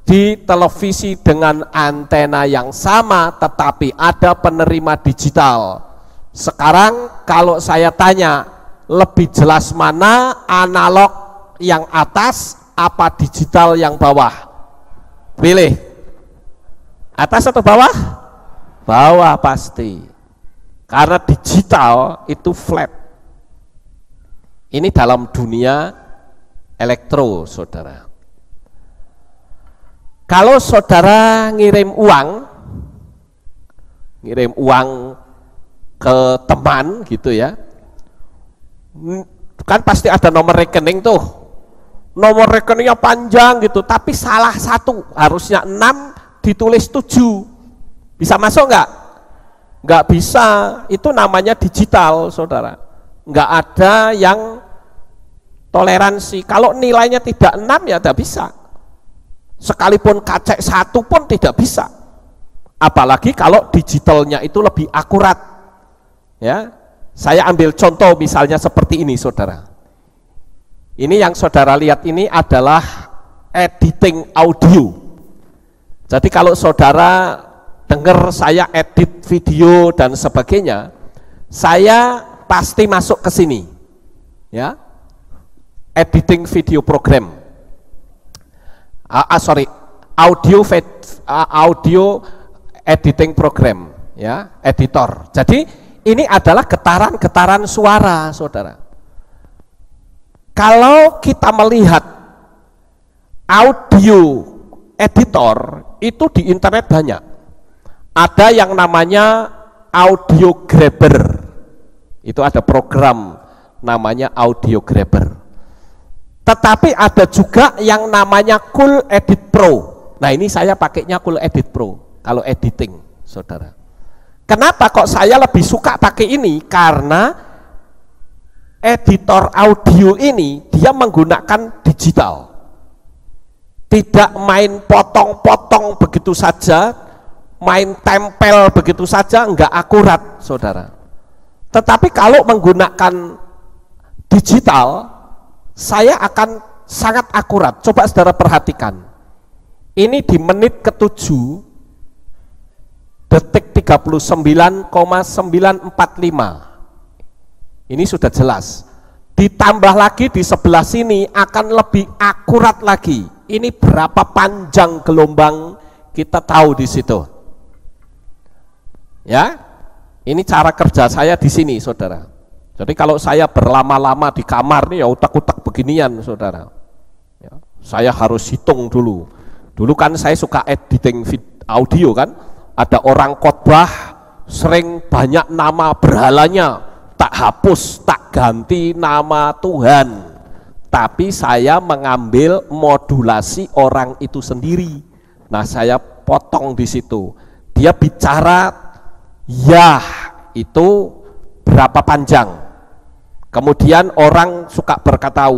di televisi dengan antena yang sama, tetapi ada penerima digital. Sekarang kalau saya tanya, lebih jelas mana analog yang atas apa digital yang bawah? Pilih. Atas atau bawah? Bawah pasti. Karena digital itu flat. Ini dalam dunia elektro, saudara. Kalau saudara ngirim uang ke teman gitu ya, kan pasti ada nomor rekening tuh, nomor rekeningnya panjang gitu, tapi salah satu, harusnya 6 ditulis 7, bisa masuk nggak? Nggak bisa, itu namanya digital, saudara. Nggak ada yang toleransi. Kalau nilainya tidak 6 ya tidak bisa. Sekalipun kacek 1 pun tidak bisa. Apalagi kalau digitalnya itu lebih akurat. Ya, saya ambil contoh misalnya seperti ini, saudara. Ini yang saudara lihat ini adalah editing audio. Jadi kalau saudara dengar saya edit video dan sebagainya, saya pasti masuk ke sini, ya, editing video program. Audio editing program, ya, editor. Jadi ini adalah getaran-getaran suara, saudara. Kalau kita melihat audio editor itu di internet banyak. Ada yang namanya audio grabber. Itu ada program namanya audio grabber. Tetapi ada juga yang namanya Cool Edit Pro. Nah, ini saya pakainya Cool Edit Pro kalau editing, saudara. Kenapa kok saya lebih suka pakai ini? Karena editor audio ini dia menggunakan digital, tidak main potong-potong begitu saja, main tempel begitu saja, enggak akurat, saudara. Tetapi kalau menggunakan digital, saya akan sangat akurat. Coba saudara perhatikan, ini di menit ke-7 detik 39,945. Ini sudah jelas. Ditambah lagi di sebelah sini akan lebih akurat lagi. Ini berapa panjang gelombang kita tahu di situ. Ya, ini cara kerja saya di sini, saudara. Jadi kalau saya berlama-lama di kamar nih ya utak-utak beginian, saudara. Ya, saya harus hitung dulu. Dulu kan saya suka editing audio kan. Ada orang khotbah sering banyak nama berhalanya. Tak hapus, tak ganti nama Tuhan, tapi saya mengambil modulasi orang itu sendiri. Nah, saya potong di situ. Dia bicara ya itu berapa panjang. Kemudian orang suka berkata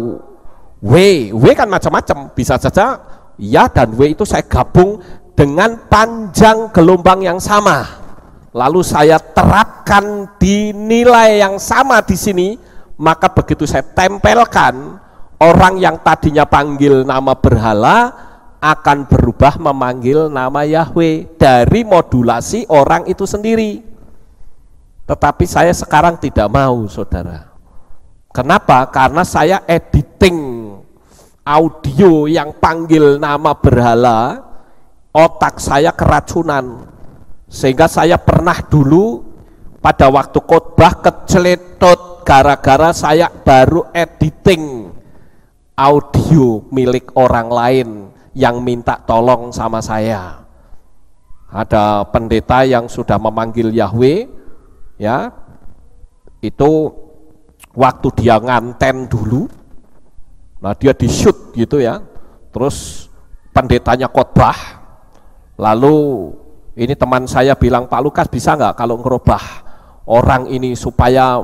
W kan macam-macam, bisa saja ya dan W itu saya gabung dengan panjang gelombang yang sama. Lalu saya terapkan di nilai yang sama di sini, maka begitu saya tempelkan, orang yang tadinya panggil nama berhala akan berubah memanggil nama Yahweh dari modulasi orang itu sendiri. Tetapi saya sekarang tidak mau, saudara. Kenapa? Karena saya editing audio yang panggil nama berhala, otak saya keracunan. Sehingga saya pernah dulu pada waktu khotbah keceletot gara-gara saya baru editing audio milik orang lain yang minta tolong sama saya. Ada pendeta yang sudah memanggil Yahweh, ya, itu waktu dia nganten dulu, nah dia di shoot gitu ya, terus pendetanya khotbah, lalu ini teman saya bilang, Pak Lukas bisa nggak kalau ngerubah orang ini supaya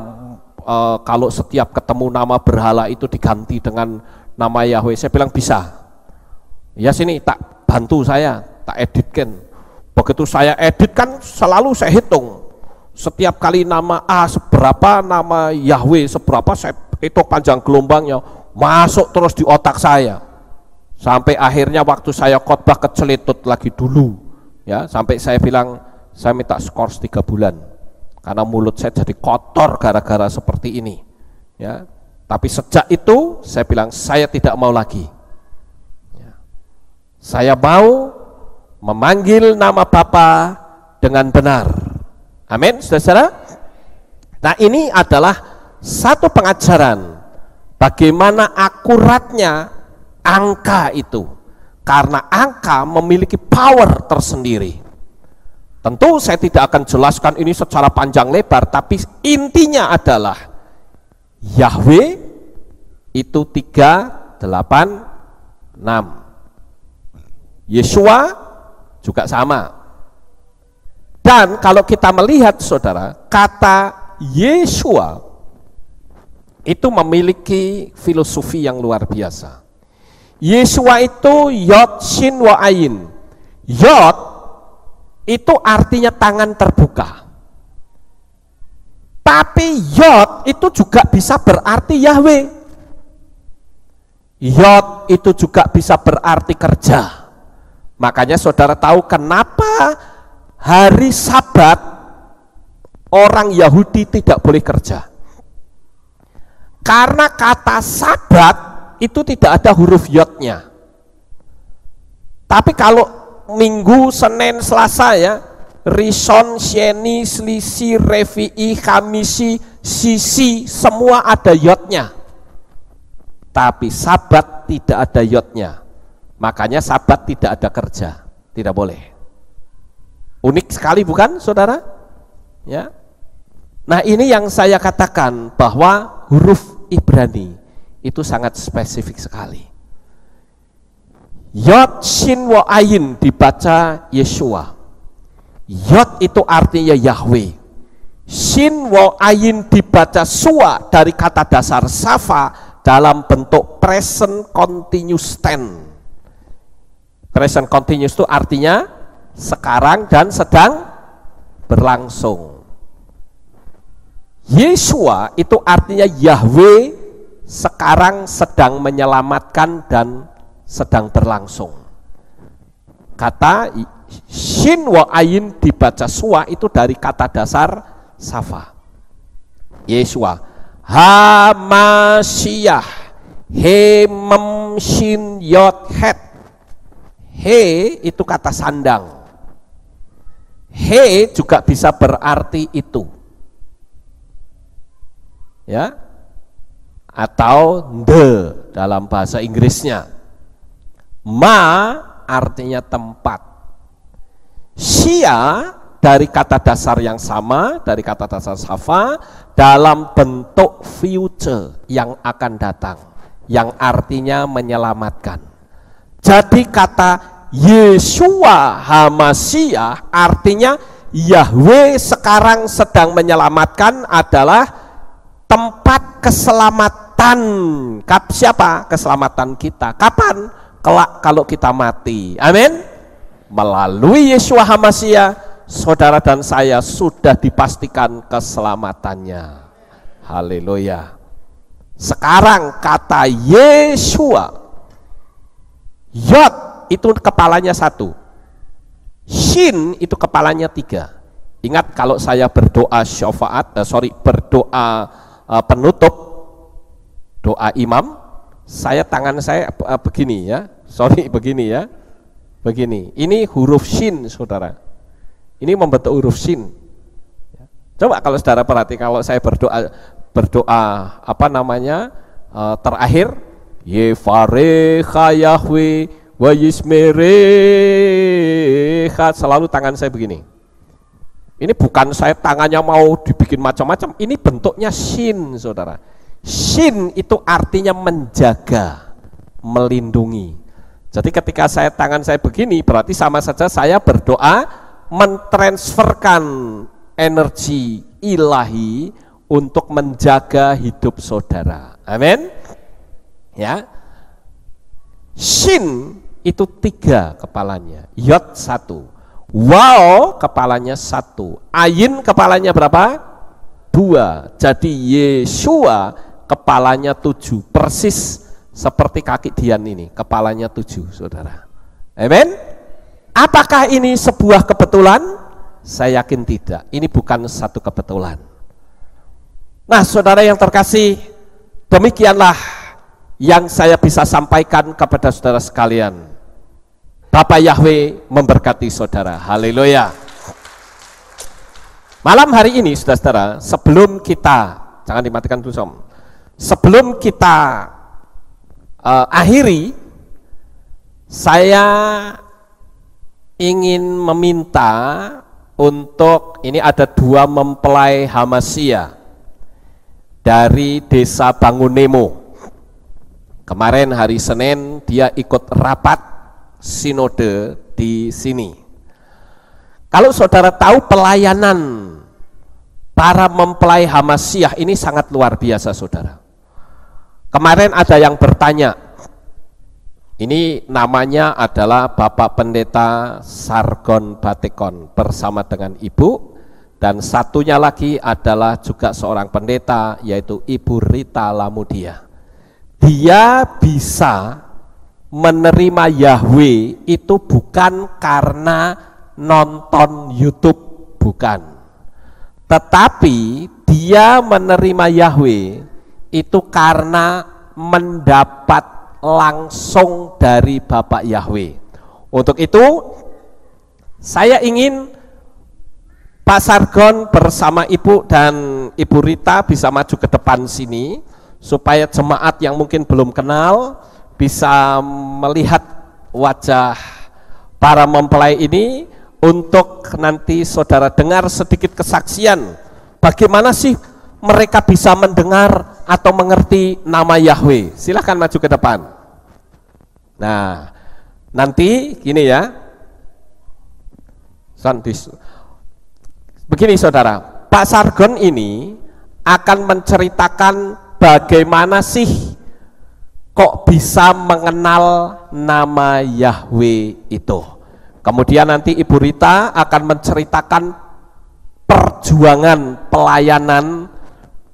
kalau setiap ketemu nama berhala itu diganti dengan nama Yahweh. Saya bilang bisa. Ya sini tak bantu saya, tak editkan. Begitu saya edit kan selalu saya hitung. Setiap kali nama A seberapa, nama Yahweh seberapa, saya hitung panjang gelombangnya, masuk terus di otak saya. Sampai akhirnya waktu saya khotbah kecelitut lagi dulu. Ya, sampai saya bilang saya minta skor 3 bulan karena mulut saya jadi kotor gara-gara seperti ini. Ya, tapi sejak itu saya bilang saya tidak mau lagi. Ya, saya mau memanggil nama Bapa dengan benar. Amin, saudara. Nah, ini adalah satu pengajaran bagaimana akuratnya angka itu. Karena angka memiliki power tersendiri. Tentu saya tidak akan jelaskan ini secara panjang lebar, tapi intinya adalah Yahweh itu 386. Yeshua juga sama. Dan kalau kita melihat, saudara, kata Yeshua itu memiliki filosofi yang luar biasa. Yeshua itu Yod, Shin, Wa, Ayin. Yod itu artinya tangan terbuka. Tapi Yod itu juga bisa berarti Yahweh. Yod itu juga bisa berarti kerja. Makanya saudara tahu kenapa hari Sabat orang Yahudi tidak boleh kerja. Karena kata Sabat itu tidak ada huruf yodnya. Tapi kalau Minggu, Senin, Selasa ya, Rison, Sheni, Selisi, Revi'i, Kamisi, Sisi, semua ada yodnya. Tapi Sabat tidak ada yodnya. Makanya Sabat tidak ada kerja, tidak boleh. Unik sekali bukan saudara? Ya. Nah ini yang saya katakan bahwa huruf Ibrani itu sangat spesifik sekali. Yod, Shin, Wo, Ayin dibaca Yeshua. Yod itu artinya Yahweh. Shin, Wo, Ayin dibaca Sua dari kata dasar Safa dalam bentuk present continuous tense. Present continuous itu artinya sekarang dan sedang berlangsung. Yeshua itu artinya Yahweh sekarang sedang menyelamatkan dan sedang berlangsung. Kata Shin Wa Ayin dibaca Sua itu dari kata dasar Safa. Yeshua Hamasiyah He Mem Shin Yod Het. He itu kata sandang. He juga bisa berarti itu. Ya. Atau the dalam bahasa Inggrisnya. Ma artinya tempat. Sia dari kata dasar yang sama, dari kata dasar Safa dalam bentuk future yang akan datang, yang artinya menyelamatkan. Jadi kata Yeshua Hamasiyah artinya Yahweh sekarang sedang menyelamatkan adalah tempat keselamatan. Siapa? Keselamatan kita. Kapan? Kelak kalau kita mati. Amin. Melalui Yeshua Hamasiyah, saudara dan saya sudah dipastikan keselamatannya. Haleluya. Sekarang kata Yeshua, Yod itu kepalanya 1, Shin itu kepalanya 3. Ingat kalau saya berdoa syafaat, berdoa penutup, doa imam, tangan saya begini ya, begini ya, begini. Ini huruf Shin saudara. Ini membentuk huruf Shin. Coba kalau saudara perhati, kalau saya berdoa apa namanya terakhir, Yevarecha Yahweh wa yismerecha, selalu tangan saya begini. Ini bukan saya tangannya mau dibikin macam-macam, ini bentuknya Shin saudara. Shin itu artinya menjaga, melindungi. Jadi ketika tangan saya begini, berarti sama saja saya berdoa mentransferkan energi ilahi untuk menjaga hidup saudara. Amin. Ya. Shin itu 3 kepalanya, Yod 1, Wow kepalanya 1, Ayin kepalanya berapa? 2. Jadi Yeshua kepalanya 7, persis seperti kaki Dian ini, kepalanya 7 saudara. Amin. Apakah ini sebuah kebetulan? Saya yakin tidak. Ini bukan satu kebetulan. Nah saudara yang terkasih, demikianlah yang saya bisa sampaikan kepada saudara sekalian. Bapak Yahweh memberkati saudara. Haleluya. Malam hari ini saudara-saudara, sebelum kita, jangan dimatikan dulu Som, sebelum kita akhiri, saya ingin meminta untuk, ini ada 2 mempelai Hamasiyah dari desa Bangunemo. Kemarin hari Senin dia ikut rapat sinode di sini. Kalau saudara tahu pelayanan para mempelai Hamasiyah ini sangat luar biasa saudara. Kemarin ada yang bertanya, ini namanya adalah Bapak Pendeta Sargon Batekon bersama dengan Ibu, dan satunya lagi adalah juga seorang pendeta yaitu Ibu Rita Lamudia. dia bisa menerima Yahweh itu bukan karena nonton YouTube, bukan. Tetapi dia menerima Yahweh itu karena mendapat langsung dari Bapak Yahweh. Untuk itu saya ingin Pak Sargon bersama Ibu dan Ibu Rita bisa maju ke depan sini, supaya jemaat yang mungkin belum kenal bisa melihat wajah para mempelai ini, untuk nanti saudara dengar sedikit kesaksian bagaimana sih mereka bisa mendengar atau mengerti nama Yahweh. Silahkan maju ke depan. Nah, nanti gini ya, begini saudara, Pak Sargon ini akan menceritakan bagaimana sih kok bisa mengenal nama Yahweh itu. Kemudian nanti Ibu Rita akan menceritakan perjuangan pelayanan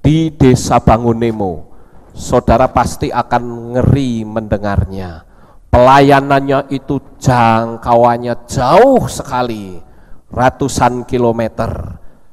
di Desa Bangunemo. Saudara pasti akan ngeri mendengarnya. Pelayanannya itu jangkauannya jauh sekali, ratusan kilometer.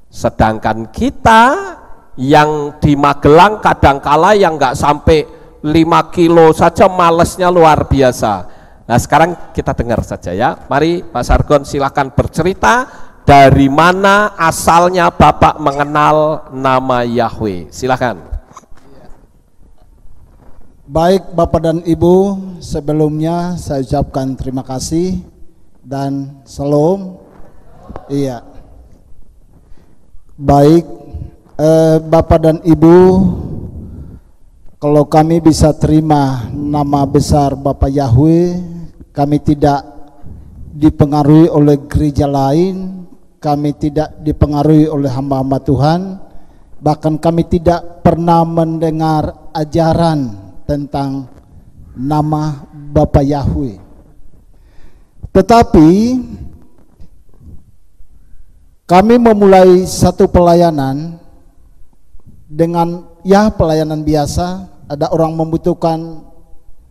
Sedangkan kita yang di Magelang kadangkala yang nggak sampai 5 kilo saja malesnya luar biasa. Nah sekarang kita dengar saja ya. Mari Pak Sargon silakan bercerita dari mana asalnya Bapak mengenal nama Yahweh. Silakan. Baik Bapak dan Ibu, sebelumnya saya ucapkan terima kasih dan salam. Iya. Baik Bapak dan Ibu, kalau kami bisa terima nama besar Bapak Yahweh, kami tidak dipengaruhi oleh gereja lain, kami tidak dipengaruhi oleh hamba-hamba Tuhan, bahkan kami tidak pernah mendengar ajaran tentang nama Bapak Yahweh. Tetapi kami memulai satu pelayanan dengan pelayanan biasa. Ada orang membutuhkan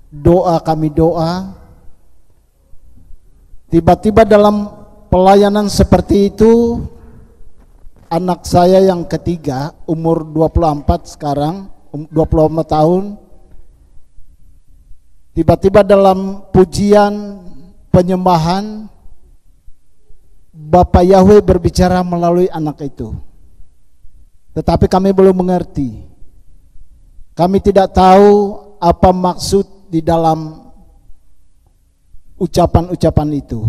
doa, kami doa. Tiba-tiba dalam pelayanan seperti itu, anak saya yang ketiga, umur 24 sekarang, 24 tahun, tiba-tiba dalam pujian penyembahan, Bapak Yahweh berbicara melalui anak itu. Tetapi kami belum mengerti. Kami tidak tahu apa maksud di dalam ucapan-ucapan itu.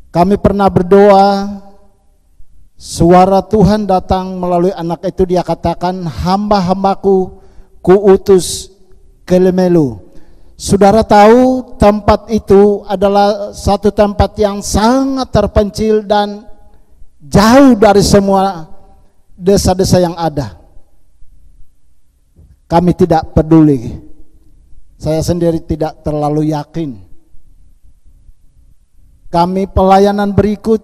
Kami pernah berdoa, suara Tuhan datang melalui anak itu, dia katakan, hamba-hambaku kuutus ke Lemelu. Saudara tahu tempat itu adalah satu tempat yang sangat terpencil dan jauh dari semua desa-desa yang ada. Kami tidak peduli. Saya sendiri tidak terlalu yakin. Kami pelayanan berikut,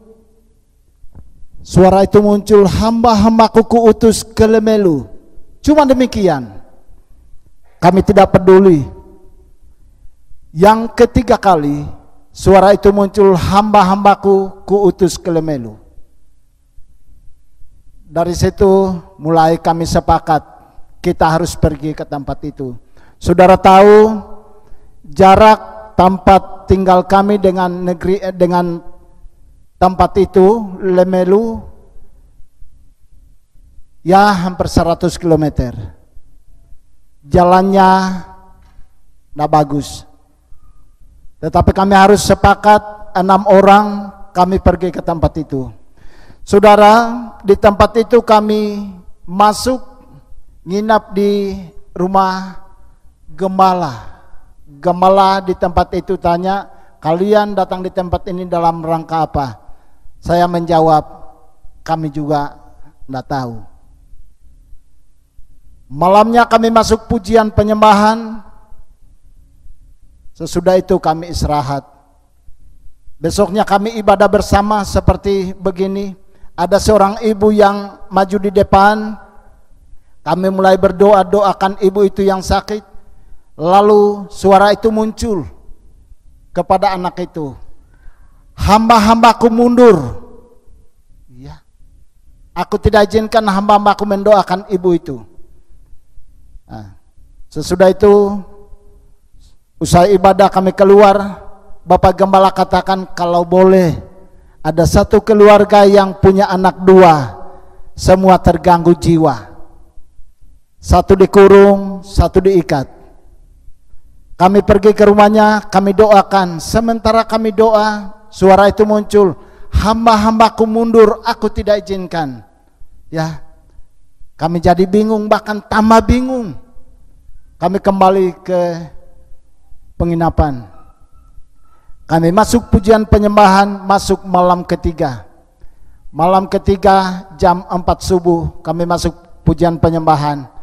suara itu muncul, hamba-hambaku kuutus ke Lemelu. Cuma demikian. Kami tidak peduli. Yang ketiga kali, suara itu muncul, hamba-hambaku kuutus ke Lemelu. Dari situ mulai kami sepakat, kita harus pergi ke tempat itu. Saudara tahu jarak tempat tinggal kami dengan tempat itu, Lemelu, ya hampir 100 km. Jalannya tidak bagus. Tetapi kami harus sepakat 6 orang kami pergi ke tempat itu. Saudara, di tempat itu kami masuk nginap di rumah gembala. Gembala di tempat itu tanya, kalian datang di tempat ini dalam rangka apa? Saya menjawab, kami juga tidak tahu. Malamnya kami masuk pujian penyembahan. Sesudah itu kami istirahat. Besoknya kami ibadah bersama seperti begini. Ada seorang ibu yang maju di depan. Kami mulai berdoa, doakan ibu itu yang sakit. Lalu suara itu muncul kepada anak itu. Hamba-hambaku mundur. Ya. Aku tidak izinkan hamba-hambaku mendoakan ibu itu. Nah, sesudah itu, usai ibadah kami keluar. Bapak Gembala katakan kalau boleh ada satu keluarga yang punya anak 2, semua terganggu jiwa. Satu dikurung, satu diikat. Kami pergi ke rumahnya, kami doakan. Sementara kami doa, suara itu muncul, hamba-hambaku mundur, aku tidak izinkan. Ya, kami jadi bingung, bahkan tambah bingung. Kami kembali ke penginapan. Kami masuk pujian penyembahan, masuk malam ketiga. Malam ketiga jam 4 subuh kami masuk pujian penyembahan.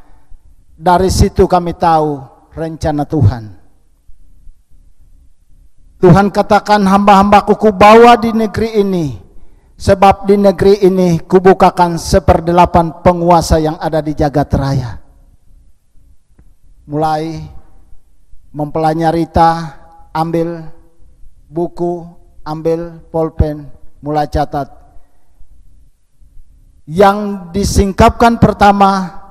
Dari situ kami tahu rencana Tuhan. Tuhan katakan hamba-hambaku kubawa di negeri ini, sebab di negeri ini kubukakan 1/8 penguasa yang ada di jagat raya. Mulai mempelai Rita, ambil buku, ambil pulpen, mulai catat. Yang disingkapkan pertama,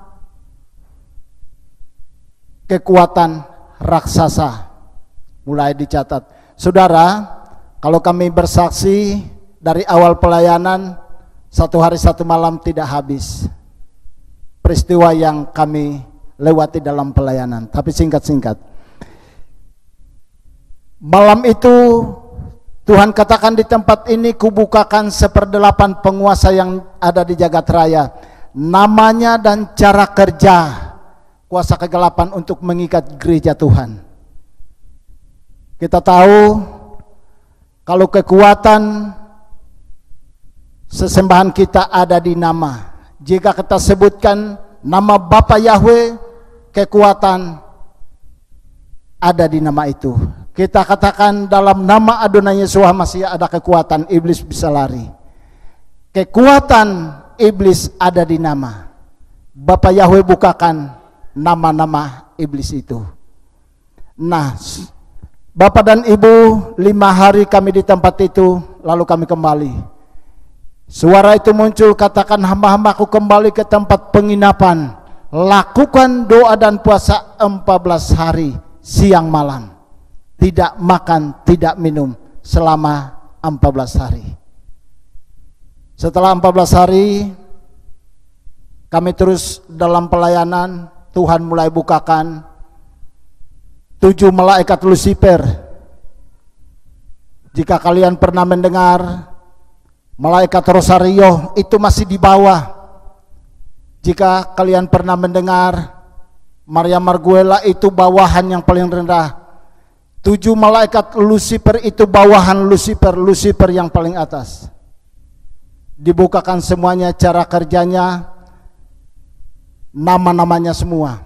kekuatan raksasa, mulai dicatat. Saudara, kalau kami bersaksi dari awal pelayanan, 1 hari 1 malam tidak habis peristiwa yang kami lewati dalam pelayanan. Tapi singkat-singkat, malam itu Tuhan katakan di tempat ini kubukakan 1/8 penguasa yang ada di jagat raya. Namanya dan cara kerja kuasa kegelapan untuk mengikat gereja Tuhan. Kita tahu kalau kekuatan sesembahan kita ada di nama. Jika kita sebutkan nama Bapa Yahweh, kekuatan ada di nama itu. Kita katakan dalam nama Adonai Yesus Masih ada kekuatan, iblis bisa lari. Kekuatan iblis ada di nama. Bapa Yahweh bukakan nama-nama iblis itu. Nah, Bapak dan Ibu, 5 hari kami di tempat itu, lalu kami kembali. Suara itu muncul, katakan hamba-hambaku kembali ke tempat penginapan. Lakukan doa dan puasa 14 hari, siang malam. Tidak makan, tidak minum selama 14 hari. Setelah 14 hari, kami terus dalam pelayanan. Tuhan mulai bukakan 7 malaikat Lucifer. Jika kalian pernah mendengar malaikat Rosario, itu masih di bawah. Jika kalian pernah mendengar Maria Marguela, itu bawahan yang paling rendah. 7 malaikat Lucifer itu bawahan Lucifer, Lucifer yang paling atas. Dibukakan semuanya, cara kerjanya, nama-namanya semua.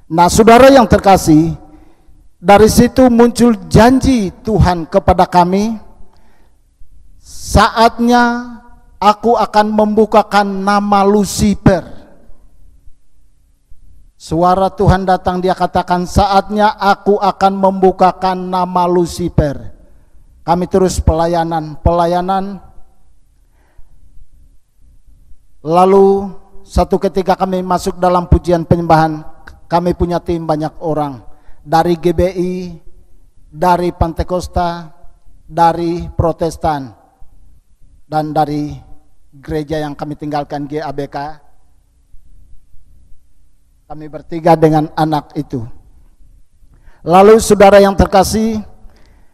Nah, saudara yang terkasih, dari situ muncul janji Tuhan kepada kami, saatnya aku akan membukakan nama Lucifer. Suara Tuhan datang, dia katakan saatnya aku akan membukakan nama Lucifer. Kami terus pelayanan. Lalu satu ketika kami masuk dalam pujian penyembahan, kami punya tim banyak orang. Dari GBI, dari Pantekosta, dari Protestan, dan dari gereja yang kami tinggalkan GABK. Kami bertiga dengan anak itu. Lalu saudara yang terkasih,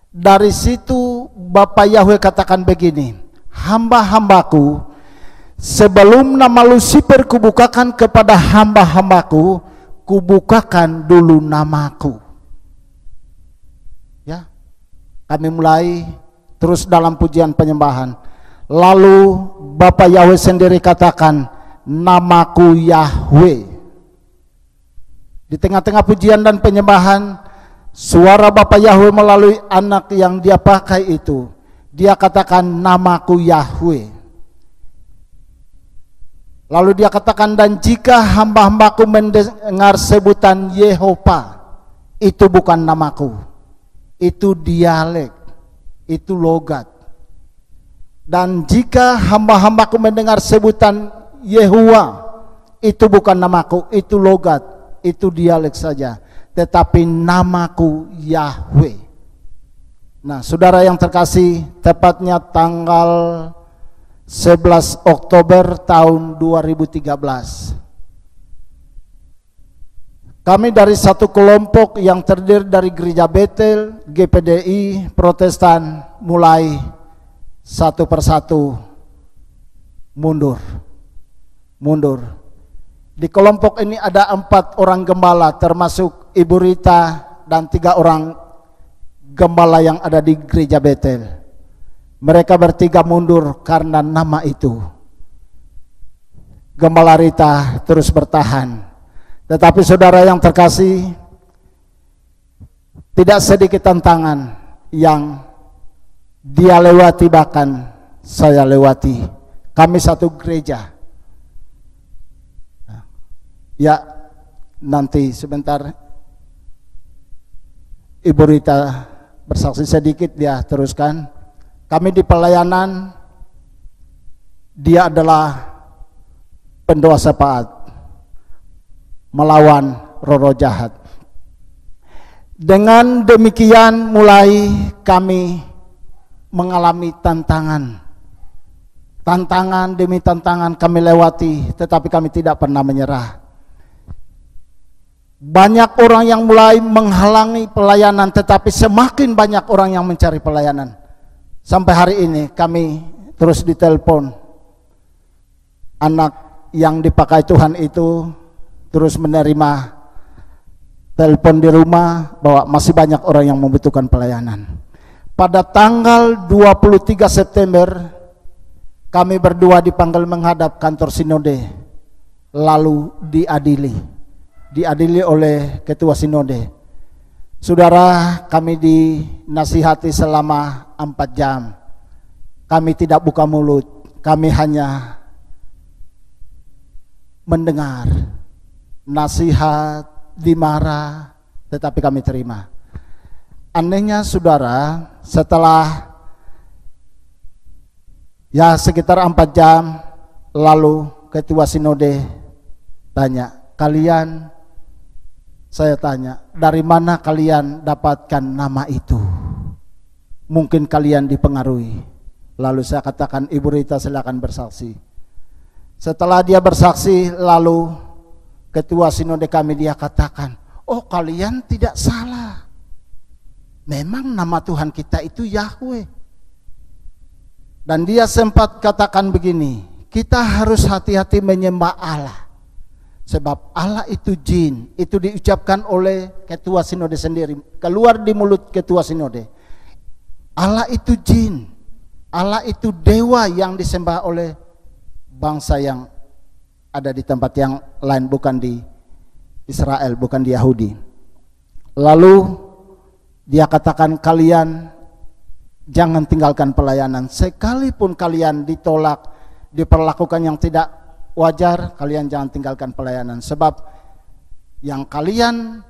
dari situ Bapak Yahweh katakan begini, hamba-hambaku, sebelum nama Lucifer kubukakan kepada hamba-hambaku, kubukakan dulu namaku. Ya, kami mulai terus dalam pujian penyembahan. Lalu Bapak Yahweh sendiri katakan, namaku Yahweh. Di tengah-tengah pujian dan penyembahan, suara Bapak Yahweh melalui anak yang dia pakai itu, dia katakan namaku Yahweh. Lalu dia katakan, dan jika hamba-hambaku mendengar sebutan Yehova, itu bukan namaku, itu dialek, itu logat. Dan jika hamba-hambaku mendengar sebutan Yehuwa, itu bukan namaku, itu logat, itu dialek saja, tetapi namaku Yahweh. Nah, saudara yang terkasih, tepatnya tanggal 11 Oktober tahun 2013, kami dari satu kelompok yang terdiri dari Gereja Betel, GPDI, Protestan, mulai satu persatu mundur. Di kelompok ini ada 4 orang gembala, termasuk Ibu Rita dan 3 orang gembala yang ada di Gereja Betel. Mereka bertiga mundur karena nama itu. Gembala Rita terus bertahan. Tetapi saudara yang terkasih, tidak sedikit tantangan yang dia lewati, bahkan saya lewati. Kami satu gereja. Ya, nanti sebentar Ibu Rita bersaksi sedikit, dia teruskan. Kami di pelayanan, dia adalah pendoa syafaat melawan roh-roh jahat. Dengan demikian mulai kami mengalami tantangan demi tantangan kami lewati, tetapi kami tidak pernah menyerah. Banyak orang yang mulai menghalangi pelayanan, tetapi semakin banyak orang yang mencari pelayanan. Sampai hari ini kami terus ditelepon. Anak yang dipakai Tuhan itu terus menerima telepon di rumah bahwa masih banyak orang yang membutuhkan pelayanan. Pada tanggal 23 September kami berdua dipanggil menghadap kantor sinode, lalu diadili oleh ketua sinode. Saudara, kami dinasihati selama 4 jam. Kami tidak buka mulut, kami hanya mendengar nasihat, dimarah, tetapi kami terima. Anehnya saudara, setelah ya sekitar 4 jam, lalu ketua sinode tanya, saya tanya, dari mana kalian dapatkan nama itu? Mungkin kalian dipengaruhi. Lalu saya katakan, Ibu Rita silakan bersaksi. Setelah dia bersaksi, lalu ketua sinode kami dia katakan, oh kalian tidak salah. Memang nama Tuhan kita itu Yahweh. Dan dia sempat katakan begini, kita harus hati-hati menyembah Allah. Sebab Allah itu jin, itu diucapkan oleh ketua sinode sendiri, keluar di mulut ketua sinode. Allah itu jin, Allah itu dewa yang disembah oleh bangsa yang ada di tempat yang lain, bukan di Israel, bukan di Yahudi. Lalu dia katakan, kalian jangan tinggalkan pelayanan, sekalipun kalian ditolak, diperlakukan yang tidak wajar, kalian jangan tinggalkan pelayanan, sebab yang kalian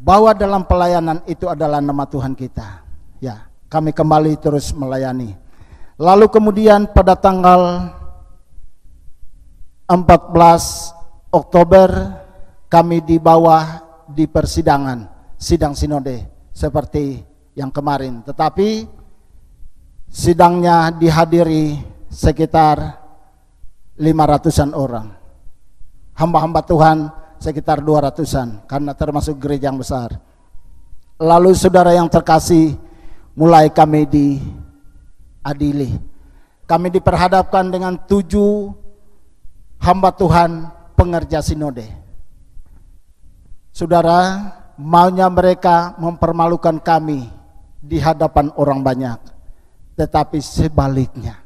bawa dalam pelayanan itu adalah nama Tuhan kita. Ya, kami kembali terus melayani. Lalu kemudian pada tanggal 14 Oktober kami dibawa di persidangan, sidang sinode seperti yang kemarin, tetapi sidangnya dihadiri sekitar 500-an orang, hamba-hamba Tuhan sekitar 200-an, karena termasuk gereja yang besar. Lalu saudara yang terkasih, mulai kami diadili. Kami diperhadapkan dengan 7 hamba Tuhan pengerja sinode. Saudara, maunya mereka mempermalukan kami di hadapan orang banyak, tetapi sebaliknya,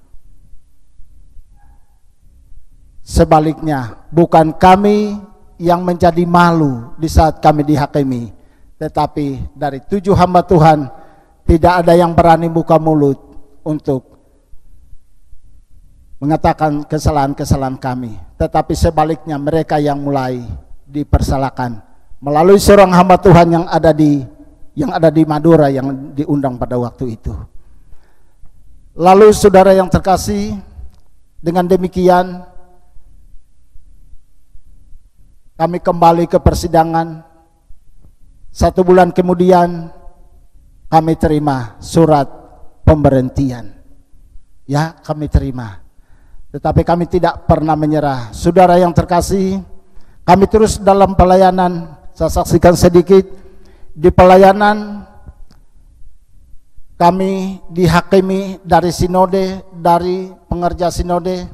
bukan kami yang menjadi malu di saat kami dihakimi, tetapi dari 7 hamba Tuhan tidak ada yang berani buka mulut untuk mengatakan kesalahan-kesalahan kami, tetapi sebaliknya mereka yang mulai dipersalahkan melalui seorang hamba Tuhan yang ada di Madura yang diundang pada waktu itu. Lalu saudara yang terkasih, dengan demikian kami kembali ke persidangan. 1 bulan kemudian kami terima surat pemberhentian. Ya, kami terima. Tetapi kami tidak pernah menyerah. Saudara yang terkasih, kami terus dalam pelayanan. Saya saksikan sedikit di pelayanan. Kami dihakimi dari sinode, dari pengerja sinode.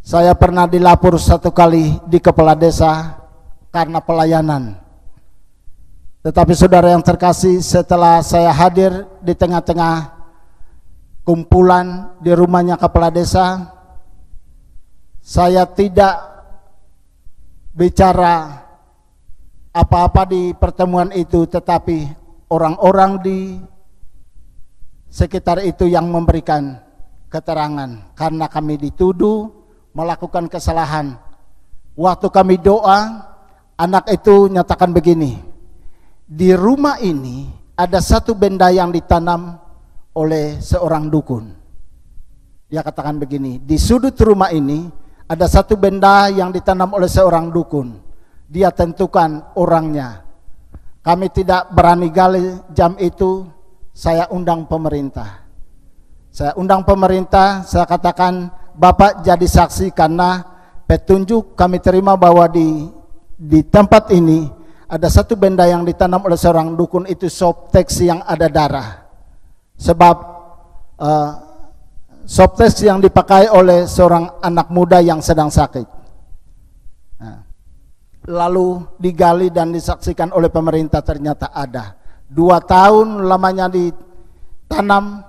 Saya pernah dilapor 1 kali di kepala desa karena pelayanan. Tetapi saudara yang terkasih, setelah saya hadir di tengah-tengah kumpulan di rumahnya kepala desa, saya tidak bicara apa-apa di pertemuan itu, tetapi orang-orang di sekitar itu yang memberikan keterangan karena kami dituduh melakukan kesalahan. Waktu kami doa, anak itu nyatakan begini, di rumah ini ada satu benda yang ditanam oleh seorang dukun. Dia katakan begini, di sudut rumah ini ada satu benda yang ditanam oleh seorang dukun. Dia tentukan orangnya. Kami tidak berani gali jam itu, saya undang pemerintah. Saya undang pemerintah, saya katakan, Bapak jadi saksi karena petunjuk kami terima bahwa di tempat ini ada satu benda yang ditanam oleh seorang dukun, itu softtex yang ada darah. Sebab softtex yang dipakai oleh seorang anak muda yang sedang sakit. Nah, lalu digali dan disaksikan oleh pemerintah, ternyata ada. 2 tahun lamanya ditanam,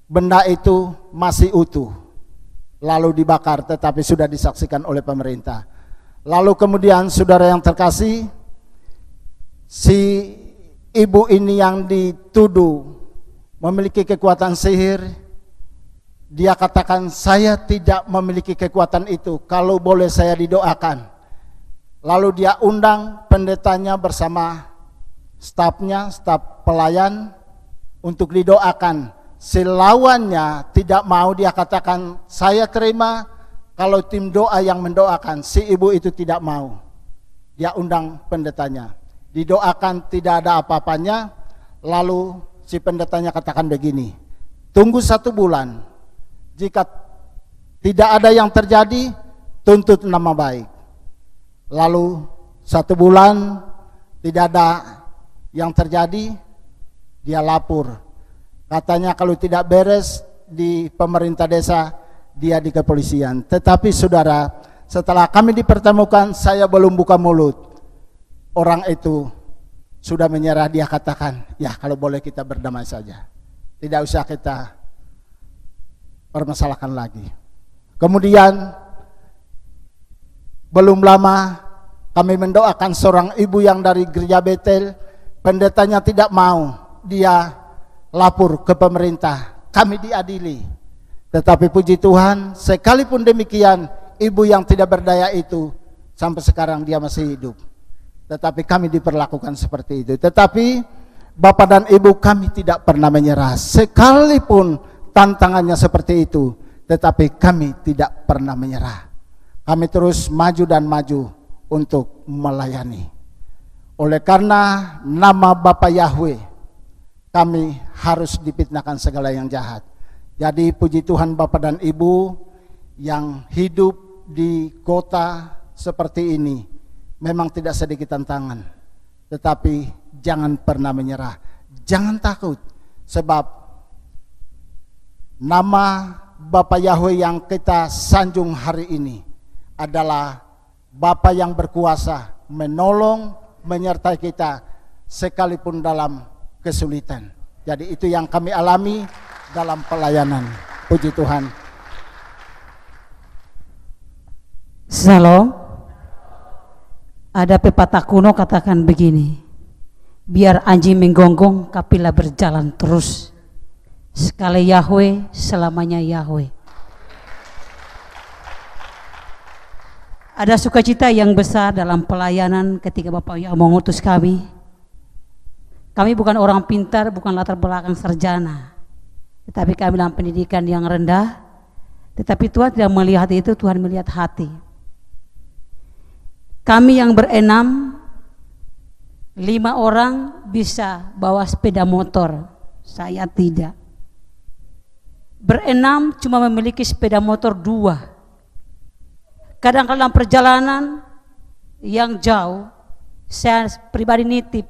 benda itu masih utuh. Lalu dibakar, tetapi sudah disaksikan oleh pemerintah. Lalu kemudian saudara yang terkasih, si ibu ini yang dituduh memiliki kekuatan sihir, dia katakan, saya tidak memiliki kekuatan itu, kalau boleh saya didoakan. Lalu dia undang pendetanya bersama stafnya, staf pelayan, untuk didoakan. Si lawannya tidak mau, dia katakan, saya terima kalau tim doa yang mendoakan. Si ibu itu tidak mau. Dia undang pendetanya, didoakan, tidak ada apa-apanya. Lalu si pendetanya katakan begini, tunggu 1 bulan, jika tidak ada yang terjadi, tuntut nama baik. Lalu 1 bulan tidak ada yang terjadi, dia lapor. Katanya kalau tidak beres di pemerintah desa, dia di kepolisian. Tetapi saudara, setelah kami dipertemukan, saya belum buka mulut, orang itu sudah menyerah. Dia katakan, ya kalau boleh kita berdamai saja, tidak usah kita permasalahkan lagi. Kemudian belum lama kami mendoakan seorang ibu yang dari gereja Betel. Pendetanya tidak mau, dia lapor ke pemerintah, kami diadili. Tetapi puji Tuhan, sekalipun demikian, ibu yang tidak berdaya itu sampai sekarang dia masih hidup. Tetapi kami diperlakukan seperti itu. Tetapi Bapak dan Ibu, kami tidak pernah menyerah, sekalipun tantangannya seperti itu. Tetapi kami tidak pernah menyerah. Kami terus maju dan maju untuk melayani. Oleh karena nama Bapak Yahweh, kami harus difitnahkan segala yang jahat. Jadi puji Tuhan Bapak dan Ibu yang hidup di kota seperti ini, memang tidak sedikit tantangan. Tetapi jangan pernah menyerah, jangan takut. Sebab nama Bapak Yahweh yang kita sanjung hari ini adalah Bapa yang berkuasa menolong, menyertai kita sekalipun dalam kesulitan. Jadi itu yang kami alami dalam pelayanan. Puji Tuhan. Shalom. Ada pepatah kuno katakan begini, biar anjing menggonggong kapilah berjalan terus. Sekali Yahweh, selamanya Yahweh. Ada sukacita yang besar dalam pelayanan ketika Bapak Yahweh mengutus kami. Kami bukan orang pintar, bukan latar belakang sarjana, tetapi kami dalam pendidikan yang rendah. Tetapi Tuhan tidak melihat itu, Tuhan melihat hati. Kami yang berenam, 5 orang bisa bawa sepeda motor, saya tidak. Berenam cuma memiliki sepeda motor 2. Kadang-kadang perjalanan yang jauh, saya pribadi nitip.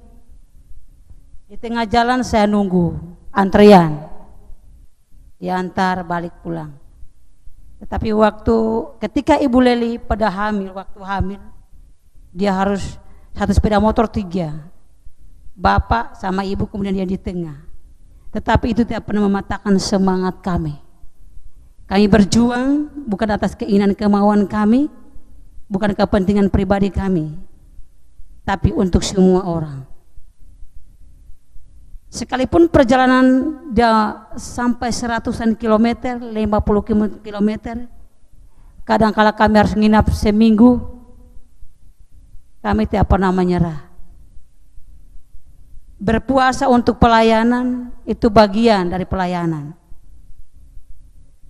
Di tengah jalan saya nunggu antrian, diantar balik pulang. Tetapi ketika Ibu Leli pada waktu hamil, dia harus satu sepeda motor 3. Bapak sama ibu kemudian dia di tengah. Tetapi itu tidak pernah mematahkan semangat kami. Kami berjuang bukan atas keinginan kemauan kami, bukan kepentingan pribadi kami, tapi untuk semua orang. Sekalipun perjalanan dia sampai 100-an kilometer, 50 kilometer, kadang-kala kami harus nginap seminggu, kami tidak pernah menyerah. Berpuasa untuk pelayanan itu bagian dari pelayanan.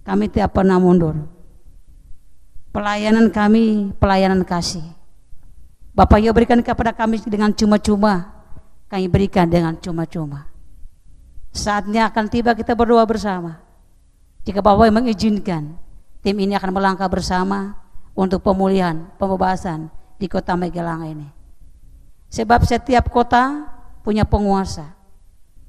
Kami tidak pernah mundur. Pelayanan kami, pelayanan kasih. Bapak Yahweh berikan kepada kami dengan cuma-cuma, kami berikan dengan cuma-cuma. Saatnya akan tiba kita berdoa bersama. Jika Bapak Yahweh mengizinkan, tim ini akan melangkah bersama untuk pemulihan, pembebasan di kota Magelang ini. Sebab setiap kota punya penguasa.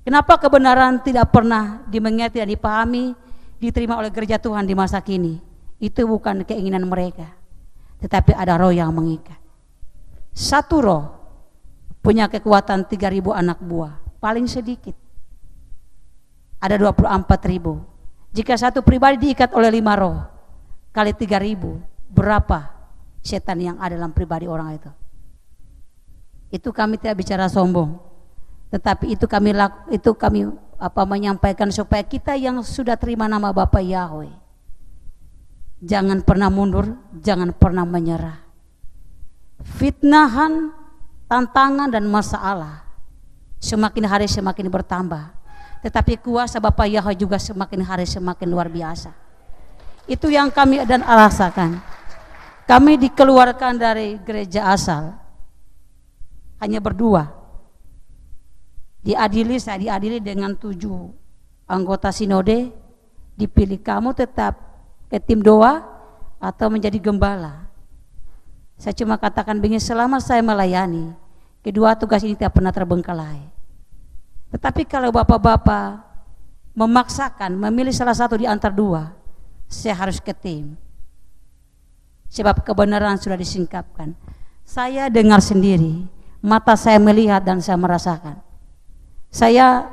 Kenapa kebenaran tidak pernah dimengerti dan dipahami, diterima oleh gereja Tuhan di masa kini? Itu bukan keinginan mereka, tetapi ada roh yang mengikat. Satu roh punya kekuatan 3.000 anak buah, paling sedikit ada 24.000. Jika satu pribadi diikat oleh 5 roh kali 3.000, berapa setan yang ada dalam pribadi orang itu? Itu kami tidak bicara sombong, tetapi itu kami menyampaikan supaya kita yang sudah terima nama Bapak Yahweh jangan pernah mundur, jangan pernah menyerah. Fitnahan, tantangan dan masalah semakin hari semakin bertambah, tetapi kuasa Bapak Yahweh juga semakin hari semakin luar biasa. Itu yang kami dan rasakan. Kami dikeluarkan dari gereja asal hanya berdua. Saya diadili dengan 7 anggota sinode, dipilih kamu tetap ke tim doa atau menjadi gembala. Saya cuma katakan begini, selama saya melayani, kedua tugas ini tidak pernah terbengkalai. Tetapi kalau bapak-bapak memaksakan memilih salah satu di antara 2, saya harus ke tim. Sebab kebenaran sudah disingkapkan. Saya dengar sendiri, mata saya melihat dan saya merasakan. Saya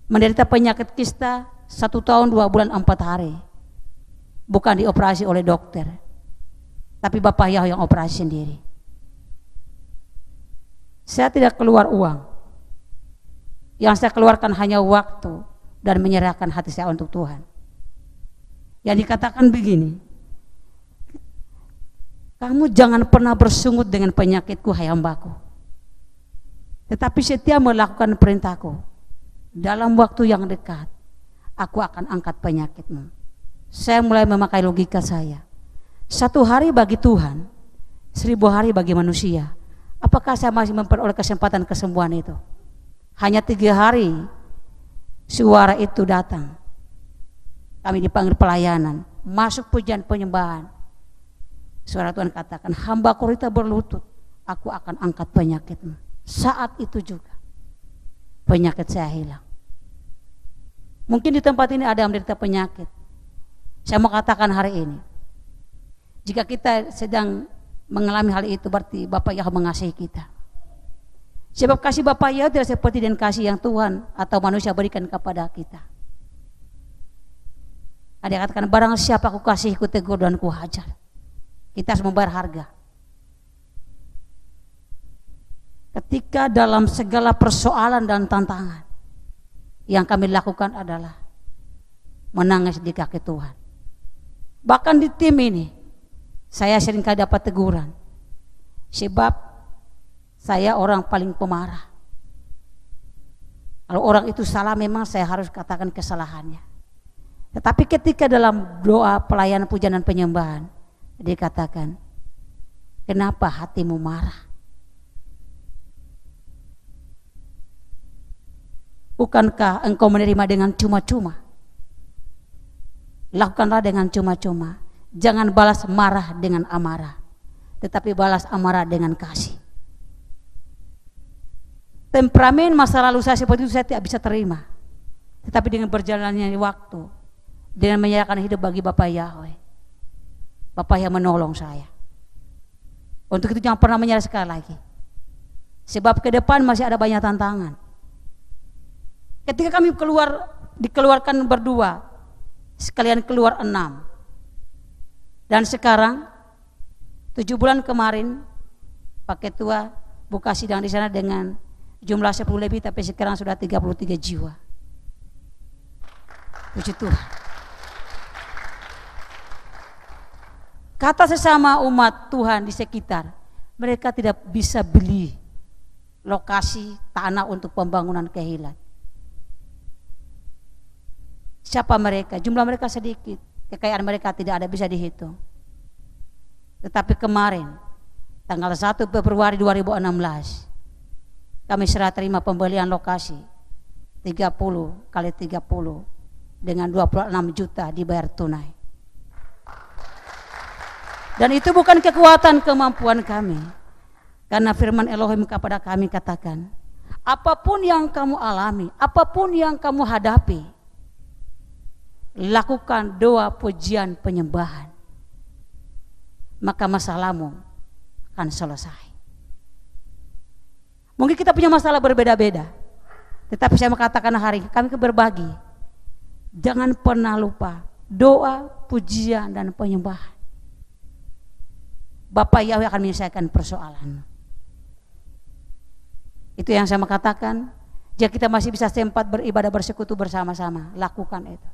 menderita penyakit kista 1 tahun 2 bulan 4 hari. Bukan dioperasi oleh dokter, tapi Bapak Yahweh yang operasi sendiri. Saya tidak keluar uang. Yang saya keluarkan hanya waktu dan menyerahkan hati saya untuk Tuhan. Yang dikatakan begini, kamu jangan pernah bersungut dengan penyakitku, hai hambaku, tetapi setia melakukan perintahku, dalam waktu yang dekat aku akan angkat penyakitmu. Saya mulai memakai logika saya. 1 hari bagi Tuhan, 1000 hari bagi manusia. Apakah saya masih memperoleh kesempatan kesembuhan itu? Hanya 3 hari suara itu datang. Kami dipanggil pelayanan, masuk pujian penyembahan. Suara Tuhan katakan, hamba Korita berlutut, aku akan angkat penyakitmu. Saat itu juga penyakit saya hilang. Mungkin di tempat ini ada yang menderita penyakit. Saya mau katakan hari ini, jika kita sedang mengalami hal itu, berarti Bapak Yahweh mengasihi kita. Sebab kasih Bapak Yahweh tidak seperti dengan kasih yang Tuhan atau manusia berikan kepada kita. Ada yang katakan, barang siapa aku kasih, ku tegur dan ku hajar. Kita harus membayar harga. Ketika dalam segala persoalan dan tantangan, yang kami lakukan adalah menangis di kaki Tuhan. Bahkan di tim ini saya seringkali dapat teguran, sebab saya orang paling pemarah. Kalau orang itu salah memang saya harus katakan kesalahannya. Tetapi ketika dalam doa pelayanan pujian dan penyembahan dikatakan, kenapa hatimu marah? Bukankah engkau menerima dengan cuma-cuma? Lakukanlah dengan cuma-cuma. Jangan balas marah dengan amarah, tetapi balas amarah dengan kasih. Temperamen masa lalu saya seperti itu saya tidak bisa terima. Tetapi dengan berjalannya waktu, dengan menyerahkan hidup bagi Bapak Yahweh, Bapak yang menolong saya. Untuk itu jangan pernah menyerah sekali lagi. Sebab ke depan masih ada banyak tantangan. Ketika kami dikeluarkan berdua, sekalian keluar 6. Dan sekarang 7 bulan kemarin Pak Ketua buka sidang di sana dengan jumlah 10 lebih, tapi sekarang sudah 33 jiwa. Puji Tuhan. Kata sesama umat Tuhan di sekitar, mereka tidak bisa beli lokasi tanah untuk pembangunan kehilat. Siapa mereka? Jumlah mereka sedikit, kekayaan mereka tidak ada bisa dihitung. Tetapi kemarin tanggal 1 Februari 2016 kami serah terima pembelian lokasi 30 kali 30 dengan 26 juta dibayar tunai. Dan itu bukan kekuatan kemampuan kami, karena firman Elohim kepada kami katakan, apapun yang kamu alami, apapun yang kamu hadapi, lakukan doa pujian penyembahan, maka masalahmu akan selesai. Mungkin kita punya masalah berbeda-beda, tetapi saya mengatakan hari ini kami berbagi, jangan pernah lupa doa, pujian dan penyembahan. Bapak Yahweh akan menyelesaikan persoalan. Itu yang saya mengatakan, jika kita masih bisa sempat beribadah bersekutu bersama-sama, lakukan itu.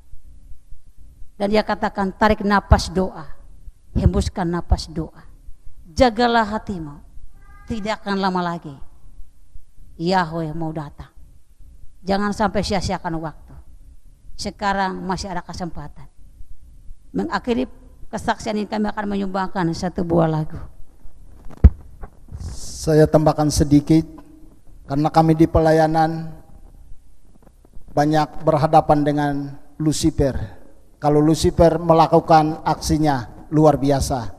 Dan dia katakan, tarik napas doa, hembuskan napas doa, jagalah hatimu, tidak akan lama lagi Yahweh mau datang. Jangan sampai sia-siakan waktu. Sekarang masih ada kesempatan. Mengakhiri kesaksian ini kami akan menyumbangkan satu buah lagu. Saya tambahkan sedikit, karena kami di pelayanan banyak berhadapan dengan Lucifer. Kalau Lucifer melakukan aksinya luar biasa.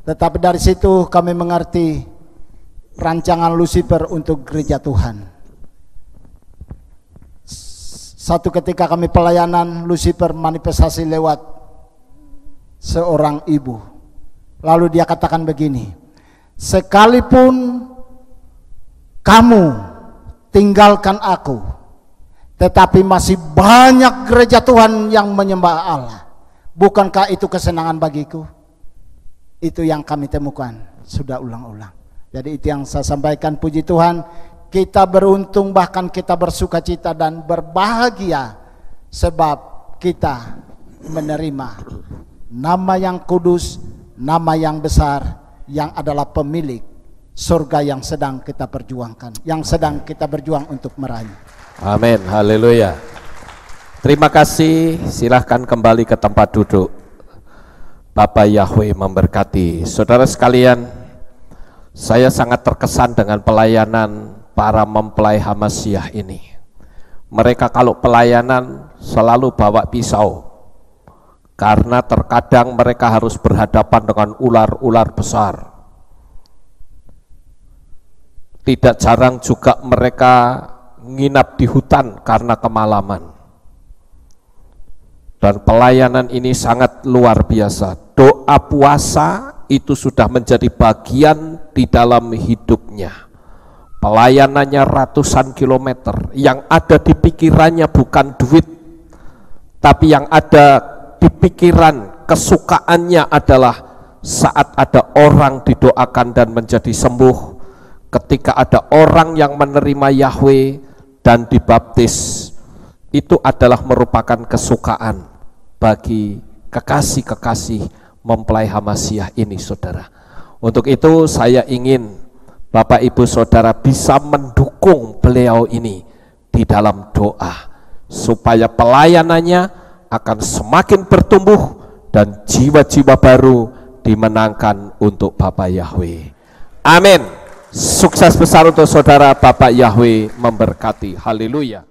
Tetapi dari situ kami mengerti rancangan Lucifer untuk gereja Tuhan. Satu ketika kami pelayanan, Lucifer manifestasi lewat seorang ibu. Lalu dia katakan begini, sekalipun kamu tinggalkan aku, tetapi masih banyak gereja Tuhan yang menyembah Allah. Bukankah itu kesenangan bagiku? Itu yang kami temukan sudah ulang-ulang. Jadi itu yang saya sampaikan, puji Tuhan. Kita beruntung, bahkan kita bersuka cita dan berbahagia, sebab kita menerima nama yang kudus, nama yang besar, yang adalah pemilik surga yang sedang kita perjuangkan, yang sedang kita berjuang untuk meraih. Amin, haleluya. Terima kasih, silahkan kembali ke tempat duduk. Bapak Yahweh memberkati. Saudara sekalian, saya sangat terkesan dengan pelayanan para mempelai Hamasiah ini. Mereka kalau pelayanan selalu bawa pisau, karena terkadang mereka harus berhadapan dengan ular-ular besar. Tidak jarang juga mereka nginap di hutan karena kemalaman. Dan pelayanan ini sangat luar biasa. Doa puasa itu sudah menjadi bagian di dalam hidupnya. Pelayanannya ratusan kilometer, yang ada di pikirannya bukan duit, tapi yang ada di pikiran, kesukaannya adalah saat ada orang didoakan dan menjadi sembuh, ketika ada orang yang menerima Yahweh dan dibaptis itu adalah merupakan kesukaan bagi kekasih-kekasih mempelai Hamasiah ini, saudara. Untuk itu saya ingin Bapak Ibu Saudara bisa mendukung beliau ini di dalam doa, supaya pelayanannya akan semakin bertumbuh dan jiwa-jiwa baru dimenangkan untuk Bapak Yahweh. Amin. Sukses besar untuk saudara, Bapak Yahweh memberkati. Haleluya.